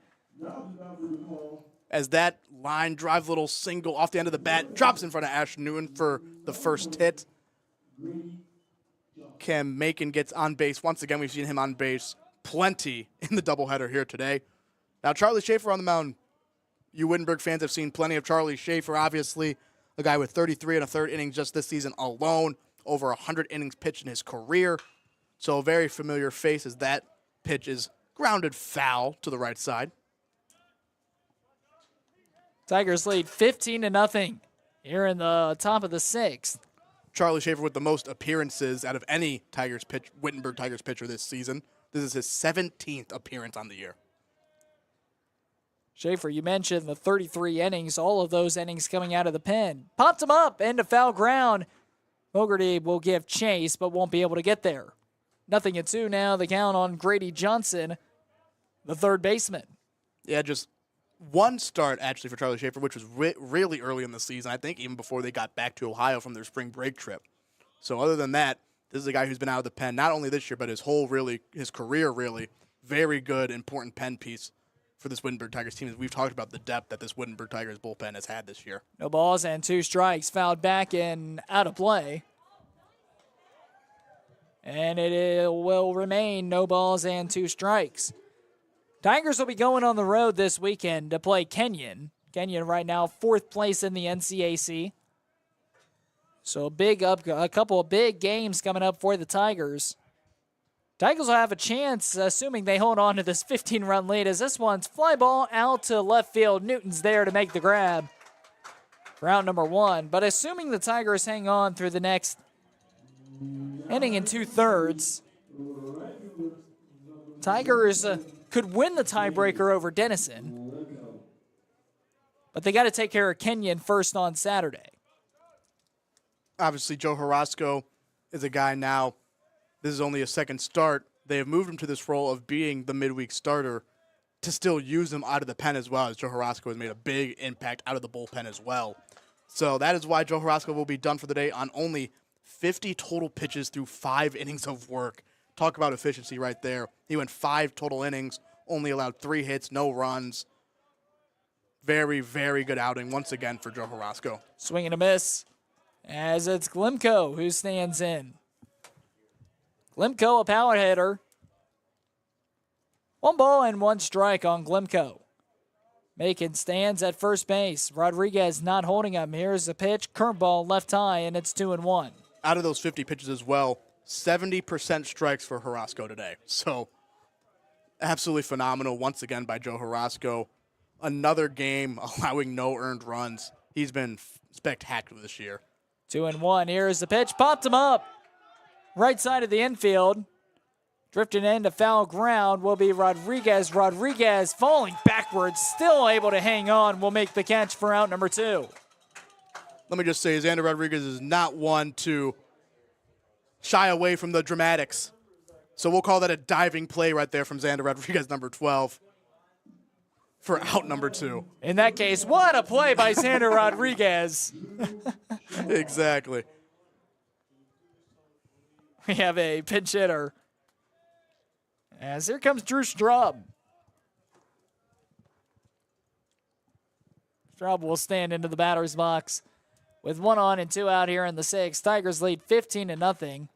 As that line drive little single off the end of the bat drops in front of Ashton Newton for the first hit. Cam Macon gets on base. Once again, we've seen him on base plenty in the doubleheader here today. Now, Charlie Schaefer on the mound. You Wittenberg fans have seen plenty of Charlie Schaefer, obviously. A guy with 33 and a third innings just this season alone. Over 100 innings pitched in his career. So a very familiar face as that pitch is grounded foul to the right side. Tigers lead 15-0 here in the top of the sixth. Charlie Schaefer with the most appearances out of any Wittenberg Tigers pitcher this season. This is his 17th appearance on the year. Schaefer, you mentioned the 33 innings, all of those innings coming out of the pen. Popped him up into foul ground. Fogarty will give chase, but won't be able to get there. 0-2 now, the count on Grady Johnson, the third baseman. Yeah, just one start, actually, for Charlie Schaefer, which was really early in the season. I think even before they got back to Ohio from their spring break trip. So other than that, this is a guy who's been out of the pen not only this year, but his career, really. Very good, important pen piece for this Wittenberg Tigers team. As we've talked about the depth that this Wittenberg Tigers bullpen has had this year. No balls and 2 strikes, fouled back and out of play. And it will remain no balls and 2 strikes. Tigers will be going on the road this weekend to play Kenyon. Kenyon right now 4th place in the NCAC. So a couple of big games coming up for the Tigers. Tigers will have a chance, assuming they hold on to this 15-run lead, as this one's fly ball out to left field. Newton's there to make the grab for out number 1. But assuming the Tigers hang on through the next inning and 2/3, Tigers could win the tiebreaker over Denison. But they got to take care of Kenyon first on Saturday. Obviously, Joe Harasco is a guy now. This is only a second start. They have moved him to this role of being the midweek starter to still use him out of the pen as well, as Joe Harasco has made a big impact out of the bullpen as well. So that is why Joe Harasco will be done for the day on only 50 total pitches through 5 innings of work. Talk about efficiency right there. He went 5 total innings, only allowed 3 hits, no runs. Very, very good outing once again for Joe Harasco. Swing and a miss, as it's Glimko who stands in. Glimko, a power hitter. 1 ball and 1 strike on Glimko. Macon stands at first base. Rodriguez not holding him. Here's a pitch, curveball left high, and it's 2-1. Out of those 50 pitches as well, 70% strikes for Harasco today. So absolutely phenomenal once again by Joe Harasco. Another game allowing no earned runs. He's been spectacular this year. 2-1. Here's the pitch. Popped him up. Right side of the infield. Drifting into foul ground will be Rodriguez. Rodriguez falling backwards. Still able to hang on. Will make the catch for out number 2. Let me just say, Xander Rodriguez is not one to shy away from the dramatics. So we'll call that a diving play right there from Xander Rodriguez, number 12, for out number 2. In that case, what a play by Xander Rodriguez. Exactly. We have a pinch hitter. As here comes Drew Straub. Straub will stand into the batter's box with 1 on and 2 out here in the 6th. Tigers lead 15-0.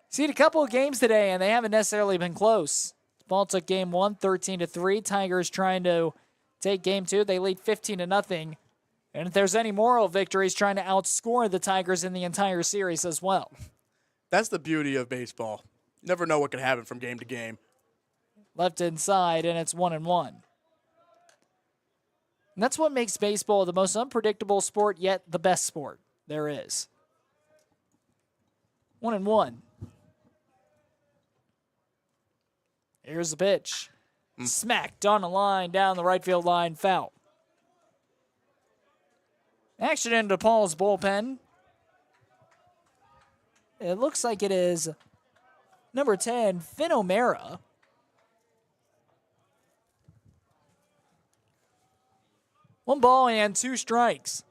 Seen a couple of games today, and they haven't necessarily been close. Ball took game 1, 13-3. Tigers trying to take game 2. They lead 15-0. And if there's any moral victories, trying to outscore the Tigers in the entire series as well. That's the beauty of baseball. You never know what could happen from game to game. Left inside, and it's 1-1. And that's what makes baseball the most unpredictable sport, yet the best sport there is. 1-1. Here's the pitch. Smacked on the line, down the right field line, foul. Action into DePaul's bullpen. It looks like it is number 10, Finn O'Mara. One ball and 2 strikes.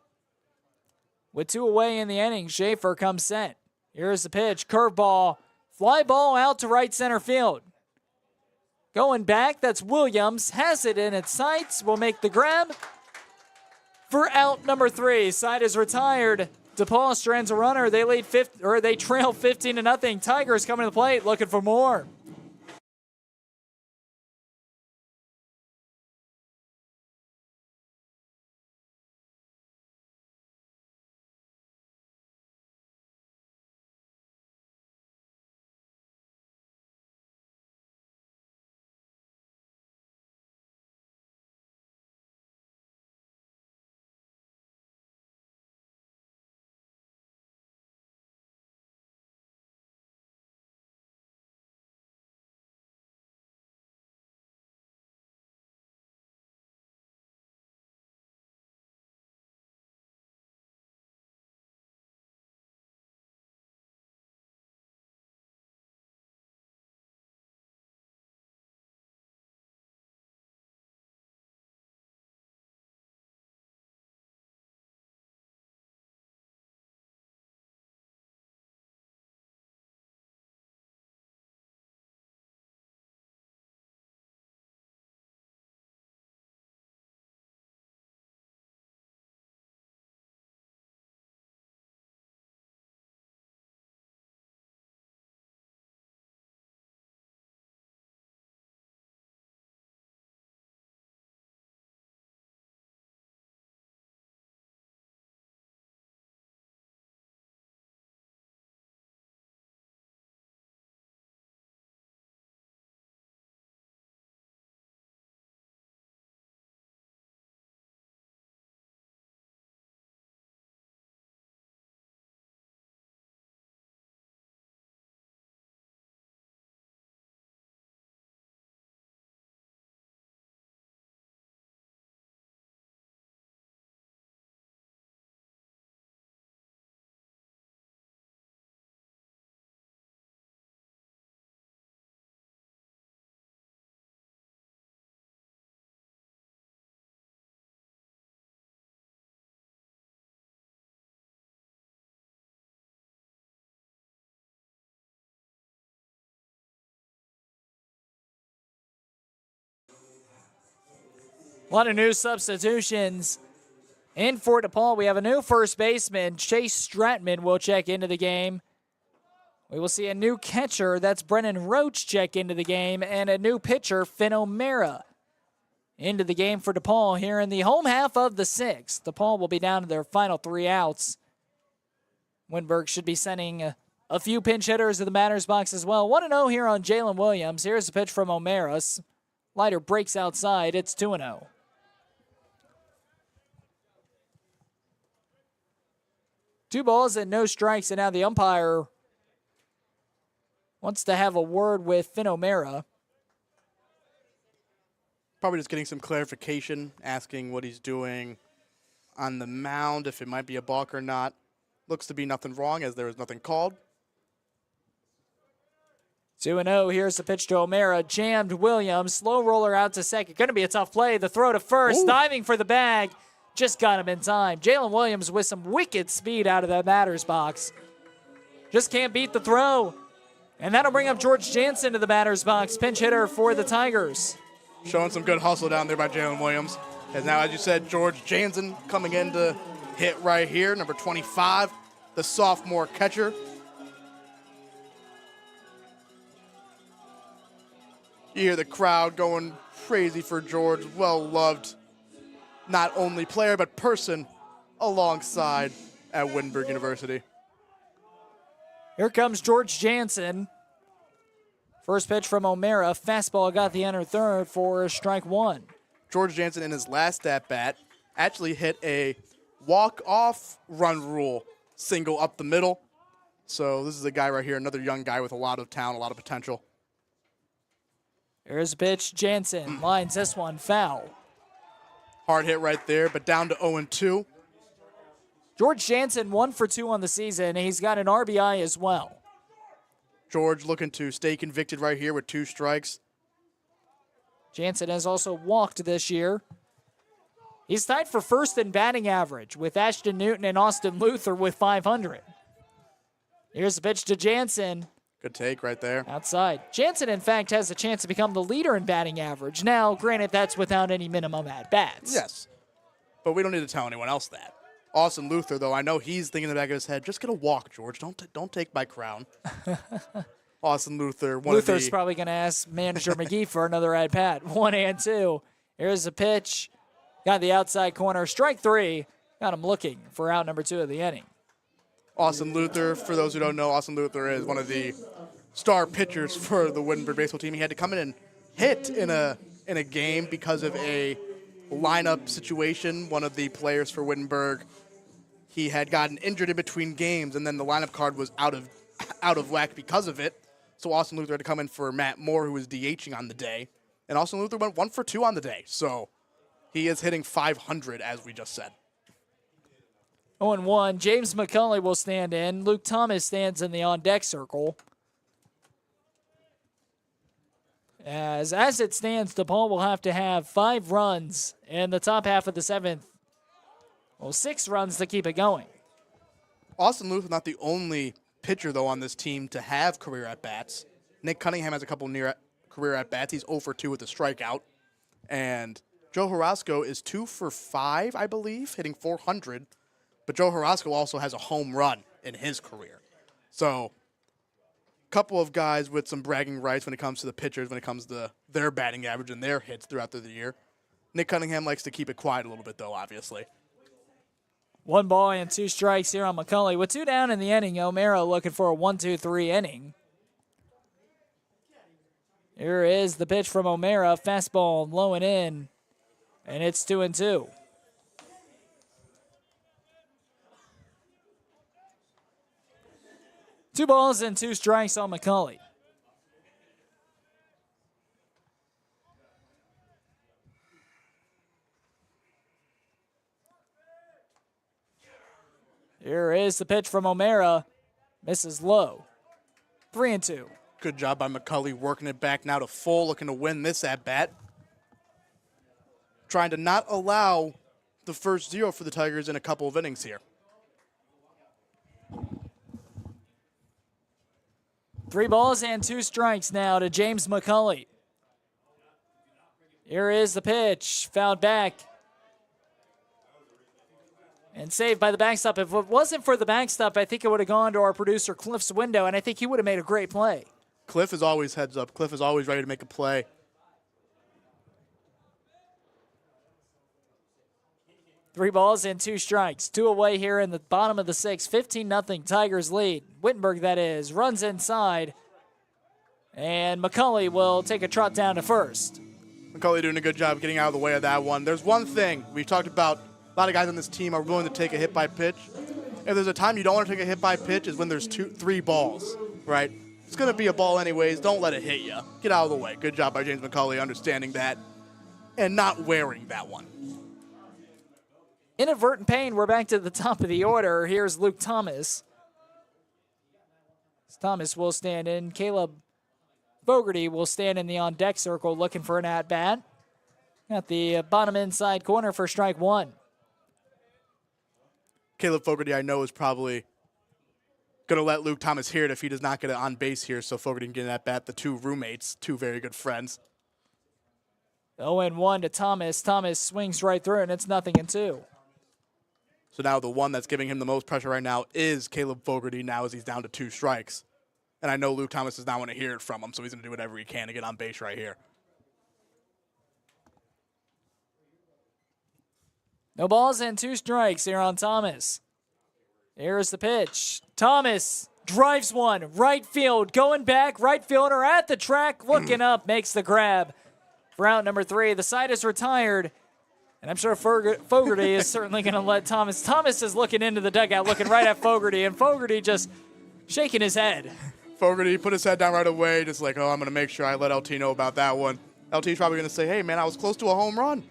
With 2 away in the inning, Schaefer comes set. Here's the pitch, curveball, fly ball out to right center field. Going back, that's Williams, has it in its sights, will make the grab for out number 3. Side is retired. DePauw strands a runner. They trail 15-0. Tigers coming to the plate, looking for more. A lot of new substitutions in for DePauw. We have a new first baseman, Chase Stratman, will check into the game. We will see a new catcher, that's Brennan Roach, check into the game, and a new pitcher, Finn O'Mara, into the game for DePauw here in the home half of the 6th. DePauw will be down to their final 3 outs. Wittenberg should be sending a few pinch hitters to the batter's box as well. 1-0 here on Jalen Williams. Here's the pitch from O'Mara. Lighter breaks outside. It's 2-0. 2 balls and no strikes, and now the umpire wants to have a word with Finn O'Mara. Probably just getting some clarification, asking what he's doing on the mound, if it might be a balk or not. Looks to be nothing wrong, as there is nothing called. 2-0. Here's the pitch to O'Mara. Jammed Williams. Slow roller out to second. Going to be a tough play. The throw to first. Ooh. Diving for the bag. Just got him in time. Jalen Williams with some wicked speed out of that batter's box. Just can't beat the throw. And that'll bring up George Jansen to the batter's box. Pinch hitter for the Tigers. Showing some good hustle down there by Jalen Williams. And now, as you said, George Jansen coming in to hit right here. Number 25, the sophomore catcher. You hear the crowd going crazy for George. Well-loved, not only player, but person alongside at Wittenberg University. Here comes George Jansen. First pitch from O'Mara. Fastball got the inner third for strike 1. George Jansen in his last at-bat actually hit a walk-off run rule single up the middle. So this is a guy right here, another young guy with a lot of talent, a lot of potential. Here's a pitch. Jansen lines this one foul. Hard hit right there, but down to 0-2. George Jansen 1 for 2 on the season. He's got an RBI as well. George looking to stay convicted right here with 2 strikes. Jansen has also walked this year. He's tied for first in batting average with Ashton Newton and Austin Luther with 500. Here's a pitch to Jansen. Good take right there. Outside. Jansen, in fact, has a chance to become the leader in batting average. Now, granted, that's without any minimum at-bats. Yes, but we don't need to tell anyone else that. Austin Luther, though, I know he's thinking in the back of his head, just get a walk, George. Don't take my crown. Austin Luther. Luther's probably going to ask manager McGee for another at-bat. 1-2. Here's a pitch. Got the outside corner. Strike 3. Got him looking for out number 2 of the inning. Austin Luther, for those who don't know, Austin Luther is one of the star pitchers for the Wittenberg baseball team. He had to come in and hit in a game because of a lineup situation. One of the players for Wittenberg, he had gotten injured in between games, and then the lineup card was out of whack because of it. So Austin Luther had to come in for Matt Moore, who was DHing on the day. And Austin Luther went 1 for 2 on the day. So he is hitting 500, as we just said. 0-1. James McCulley will stand in. Luke Thomas stands in the on-deck circle. As it stands, DePauw will have to have 5 runs in the top half of the 7th. Well, 6 runs to keep it going. Austin Luther not the only pitcher, though, on this team to have career at-bats. Nick Cunningham has a couple near career at-bats. He's 0 for 2 with a strikeout. And Joe Harasco is 2 for 5, I believe, hitting 400. But Joe Harasco also has a home run in his career. So, a couple of guys with some bragging rights when it comes to the pitchers, when it comes to their batting average and their hits throughout the year. Nick Cunningham likes to keep it quiet a little bit, though, obviously. 1 ball and 2 strikes here on McCulley. With 2 down in the inning, O'Mara looking for a 1-2-3 inning. Here is the pitch from O'Mara. Fastball low and in, and it's 2-2. Two balls and 2 strikes on McCulley. Here is the pitch from O'Mara. Misses low. 3-2. Good job by McCulley working it back now to full, looking to win this at-bat. Trying to not allow the first 0 for the Tigers in a couple of innings here. 3 balls and 2 strikes now to James McCulley. Here is the pitch. Fouled back. And saved by the backstop. If it wasn't for the backstop, I think it would have gone to our producer Cliff's window, and I think he would have made a great play. Cliff is always heads up. Cliff is always ready to make a play. Three balls and 2 strikes. 2 away here in the bottom of the 6th. 15-0 Tigers lead. Wittenberg, that is, runs inside. And McCulley will take a trot down to first. McCulley doing a good job getting out of the way of that one. There's one thing we've talked about. A lot of guys on this team are willing to take a hit by pitch. If there's a time you don't want to take a hit by pitch is when there's 3 balls, right? It's going to be a ball anyways. Don't let it hit you. Get out of the way. Good job by James McCulley understanding that and not wearing that one. Inadvertent pain. We're back to the top of the order. Here's Luke Thomas. Thomas will stand in. Caleb Fogarty will stand in the on-deck circle looking for an at-bat. At the bottom inside corner for strike 1. Caleb Fogarty, I know, is probably going to let Luke Thomas hear it if he does not get it on base here, so Fogarty can get an at-bat. The 2 roommates, 2 very good friends. 0-1 to Thomas. Thomas swings right through, and it's 0-2. So now the one that's giving him the most pressure right now is Caleb Fogarty now as he's down to 2 strikes. And I know Luke Thomas does not want to hear it from him, so he's going to do whatever he can to get on base right here. No balls and 2 strikes here on Thomas. Here's the pitch. Thomas drives one. Right field. Going back. Right fielder at the track. Looking up. Makes the grab for out number 3. The side is retired. And I'm sure Fogarty is certainly going to let Thomas. Thomas is looking into the dugout, looking right at Fogarty. And Fogarty just shaking his head. Fogarty put his head down right away, just like, oh, I'm going to make sure I let LT know about that one. LT's probably going to say, hey, man, I was close to a home run.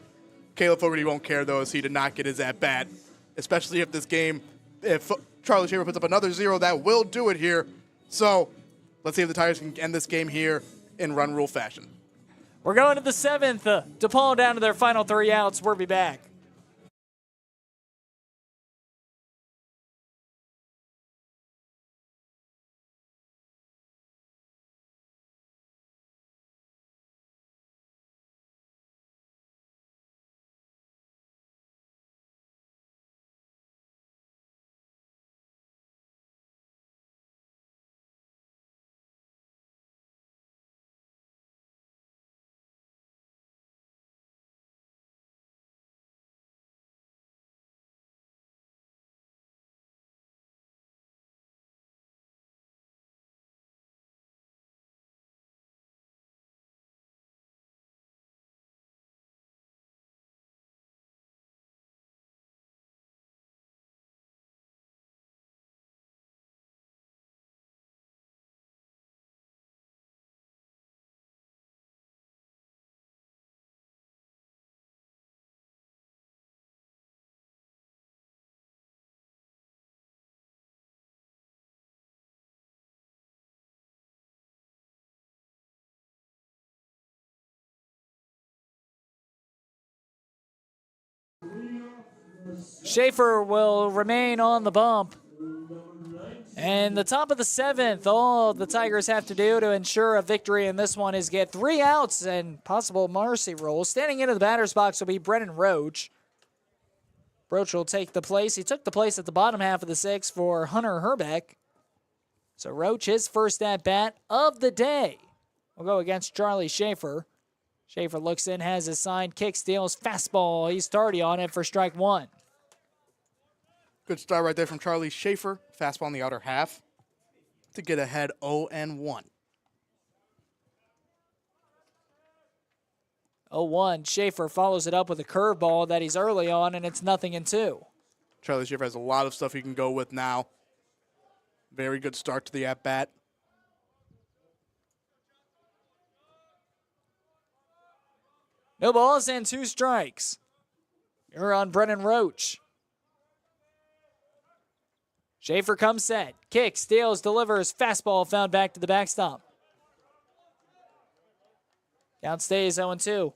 Caleb Fogarty won't care, though, as he did not get his at-bat, especially if this game, if Charlie Schaefer puts up another 0, that will do it here. So let's see if the Tigers can end this game here in run rule fashion. We're going to the 7th. DePauw down to their final 3 outs. We'll be back. Schaefer will remain on the bump. And the top of the 7th, all the Tigers have to do to ensure a victory in this one is get 3 outs and possible mercy rule. Standing into the batter's box will be Brennan Roach. Roach will take the place. He took the place at the bottom half of the 6th for Hunter Herbeck. So Roach, his first at-bat of the day, will go against Charlie Schaefer. Schaefer looks in, has his sign, kick, steals, fastball. He's tardy on it for strike 1. Good start right there from Charlie Schaefer. Fastball in the outer half to get ahead 0-1. 0-1. Schaefer follows it up with a curveball that he's early on, and it's 0-2. Charlie Schaefer has a lot of stuff he can go with now. Very good start to the at-bat. No balls and 2 strikes. You're on Brennan Roach. Schaefer comes set. Kicks, steals, delivers. Fastball found back to the backstop. Count stays 0-2.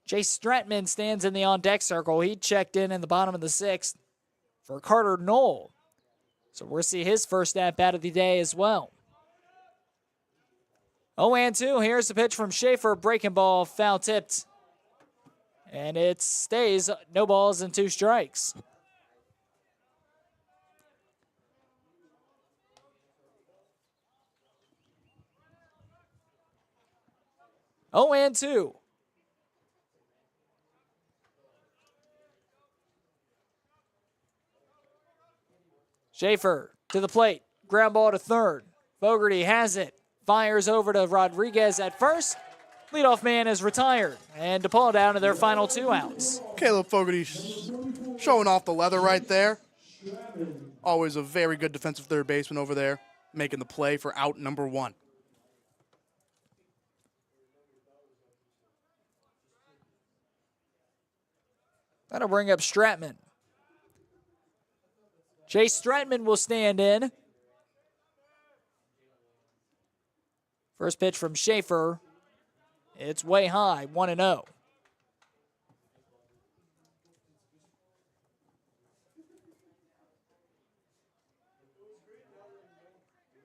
Chase Stratman stands in the on-deck circle. He checked in the bottom of the 6th for Carter Knoll. So we'll see his first at-bat of the day as well. 0-2. Here's the pitch from Schaefer. Breaking ball, foul tipped. And it stays no balls and 2 strikes. Oh, and 2. Schaefer to the plate. Ground ball to third. Fogarty has it. Fires over to Rodriguez at first. Leadoff man is retired. And DePauw down to their final 2 outs. Caleb Fogarty showing off the leather right there. Always a very good defensive third baseman over there, making the play for out number 1. That'll bring up Stratman. Chase Stratman will stand in. First pitch from Schaefer. It's way high, 1-0.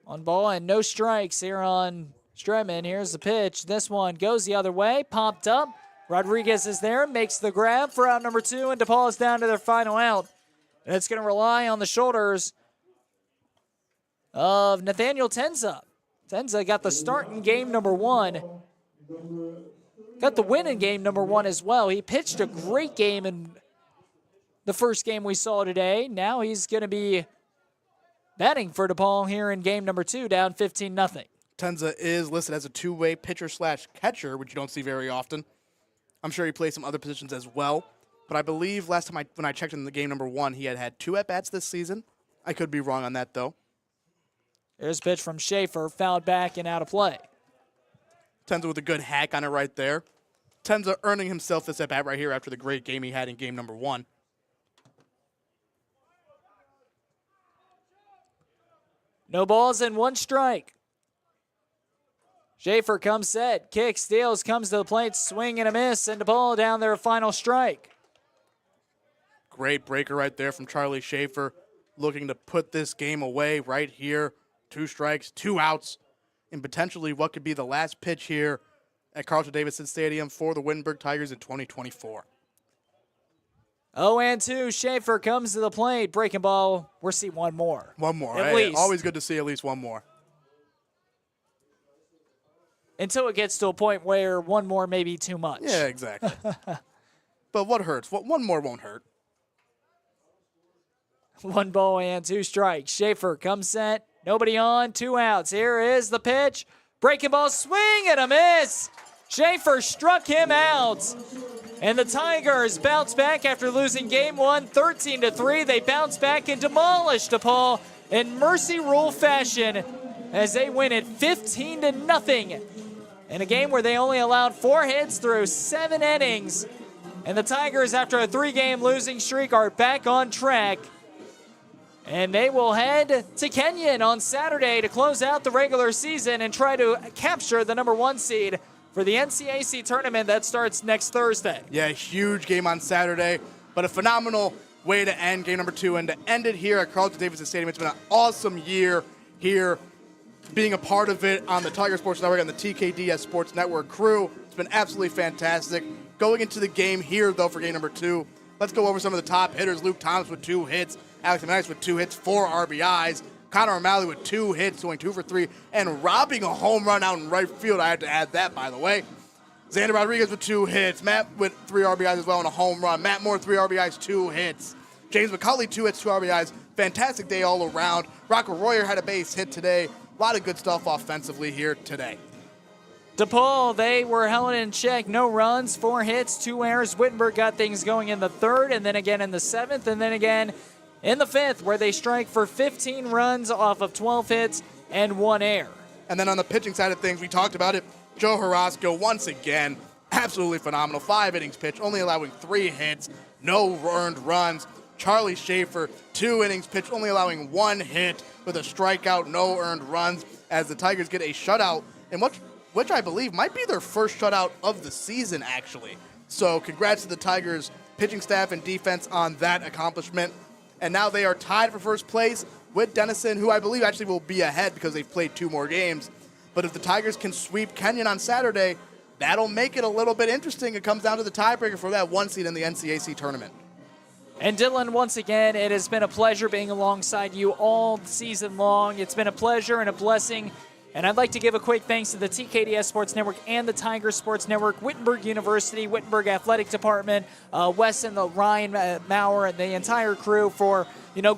One ball and no strikes here on Stratman. Here's the pitch. This one goes the other way, popped up. Rodriguez is there, makes the grab for out number 2, and DePauw is down to their final out. And it's going to rely on the shoulders of Nathaniel Tenza. Tenza got the start in game number 1. Got the win in game number 1 as well. He pitched a great game in the first game we saw today. Now he's going to be batting for DePauw here in game number 2, down 15-0. Tenza is listed as a two-way pitcher/catcher, which you don't see very often. I'm sure he plays some other positions as well. But I believe last time when I checked in the game number 1, he had 2 at-bats this season. I could be wrong on that, though. There's a pitch from Schaefer, fouled back and out of play. Tenza with a good hack on it right there. Tenza earning himself this at-bat right here after the great game he had in game number 1. No balls and 1 strike. Schaefer comes set, kicks, steals, comes to the plate, swing and a miss, and the ball down their final strike. Great breaker right there from Charlie Schaefer, looking to put this game away right here. 2 strikes, 2 outs, and potentially what could be the last pitch here at Carlton-Davidson Stadium for the Wittenberg Tigers in 2024. 0-2, Schaefer comes to the plate, breaking ball. We'll see one more. One more, at hey, least. Always good to see at least one more. Until it gets to a point where one more may be too much. Yeah, exactly. But what hurts? One more won't hurt. 1 ball and 2 strikes. Schaefer comes set. Nobody on. 2 outs. Here is the pitch. Breaking ball, swing and a miss. Schaefer struck him out. And the Tigers bounce back after losing game 1, 13-3. They bounce back and demolish DePauw in mercy rule fashion as they win it 15-0 in a game where they only allowed 4 hits through 7 innings. And the Tigers, after a 3-game losing streak, are back on track. And they will head to Kenyon on Saturday to close out the regular season and try to capture the number 1 seed for the NCAC tournament that starts next Thursday. Yeah, huge game on Saturday, but a phenomenal way to end game number 2 and to end it here at Carlton-Davidson Stadium. It's been an awesome year here, being a part of it on the Tiger Sports Network and the TKDS Sports Network crew. It's been absolutely fantastic. Going into the game here, though, for game number 2, let's go over some of the top hitters. Luke Thomas with 2 hits. Alex Jimenez with 2 hits, 4 RBIs. Connor O'Malley with 2 hits, going 2 for 3, and robbing a home run out in right field. I had to add that, by the way. Xander Rodriguez with 2 hits. Matt with 3 RBIs as well and a home run. Matt Moore, 3 RBIs, 2 hits. James McCulley, 2 hits, 2 RBIs. Fantastic day all around. Rocco Royer had a base hit today. A lot of good stuff offensively here today. DePauw, they were held in check. No runs, 4 hits, 2 errors. Wittenberg got things going in the 3rd, and then again in the 7th, and then again in the 5th, where they strike for 15 runs off of 12 hits and 1 error. And then on the pitching side of things, we talked about it. Joe Harasco, once again, absolutely phenomenal. 5 innings pitched, only allowing 3 hits, no earned runs. Charlie Schaefer, 2 innings pitched, only allowing 1 hit with a strikeout, no earned runs, as the Tigers get a shutout, and which I believe might be their first shutout of the season, actually. So congrats to the Tigers pitching staff and defense on that accomplishment. And now they are tied for first place with Denison, who I believe actually will be ahead because they've played 2 more games. But if the Tigers can sweep Kenyon on Saturday, that'll make it a little bit interesting. It comes down to the tiebreaker for that 1 seed in the NCAC tournament. And Dylan, once again, it has been a pleasure being alongside you all season long. It's been a pleasure and a blessing. And I'd like to give a quick thanks to the TKDS Sports Network and the Tiger Sports Network, Wittenberg University, Wittenberg Athletic Department, Wes and the Ryan Maurer and the entire crew for,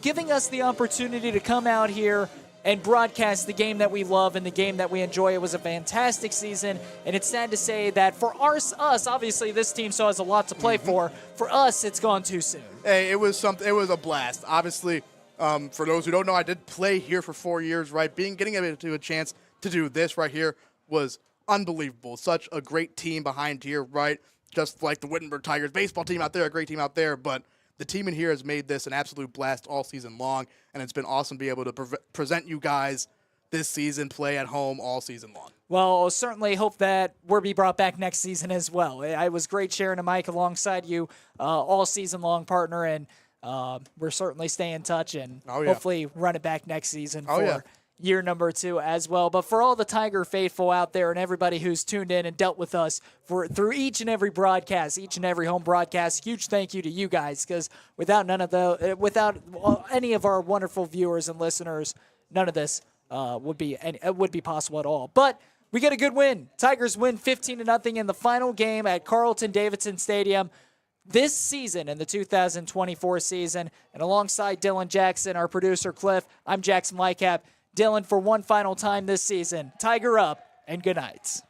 giving us the opportunity to come out here and broadcast the game that we love and the game that we enjoy. It was a fantastic season, and it's sad to say that for us, obviously this team still has a lot to play for. For us, it's gone too soon. Hey, it was a blast. Obviously, for those who don't know, I did play here for 4 years, right? Getting a chance to do this right here was unbelievable. Such a great team behind here, right? Just like the Wittenberg Tigers baseball team out there, a great team out there, but the team in here has made this an absolute blast all season long, and it's been awesome to be able to present you guys this season, play at home all season long. Well, I'll certainly hope that we'll be brought back next season as well. It was great sharing a mic alongside you all season long, partner, and we're certainly staying in touch and hopefully run it back next season for year number 2 as well. But for all the Tiger faithful out there and everybody who's tuned in and dealt with us through each and every broadcast, each and every home broadcast, huge thank you to you guys, because without any of our wonderful viewers and listeners, none of this would be possible at all. But we get a good win. Tigers win 15-0 in the final game at Carlton-Davidson Stadium this season, in the 2024 season. And alongside Dylan Jackson, our producer Cliff, I'm Jackson Lycap. Dylan, for one final time this season, Tiger up and good night.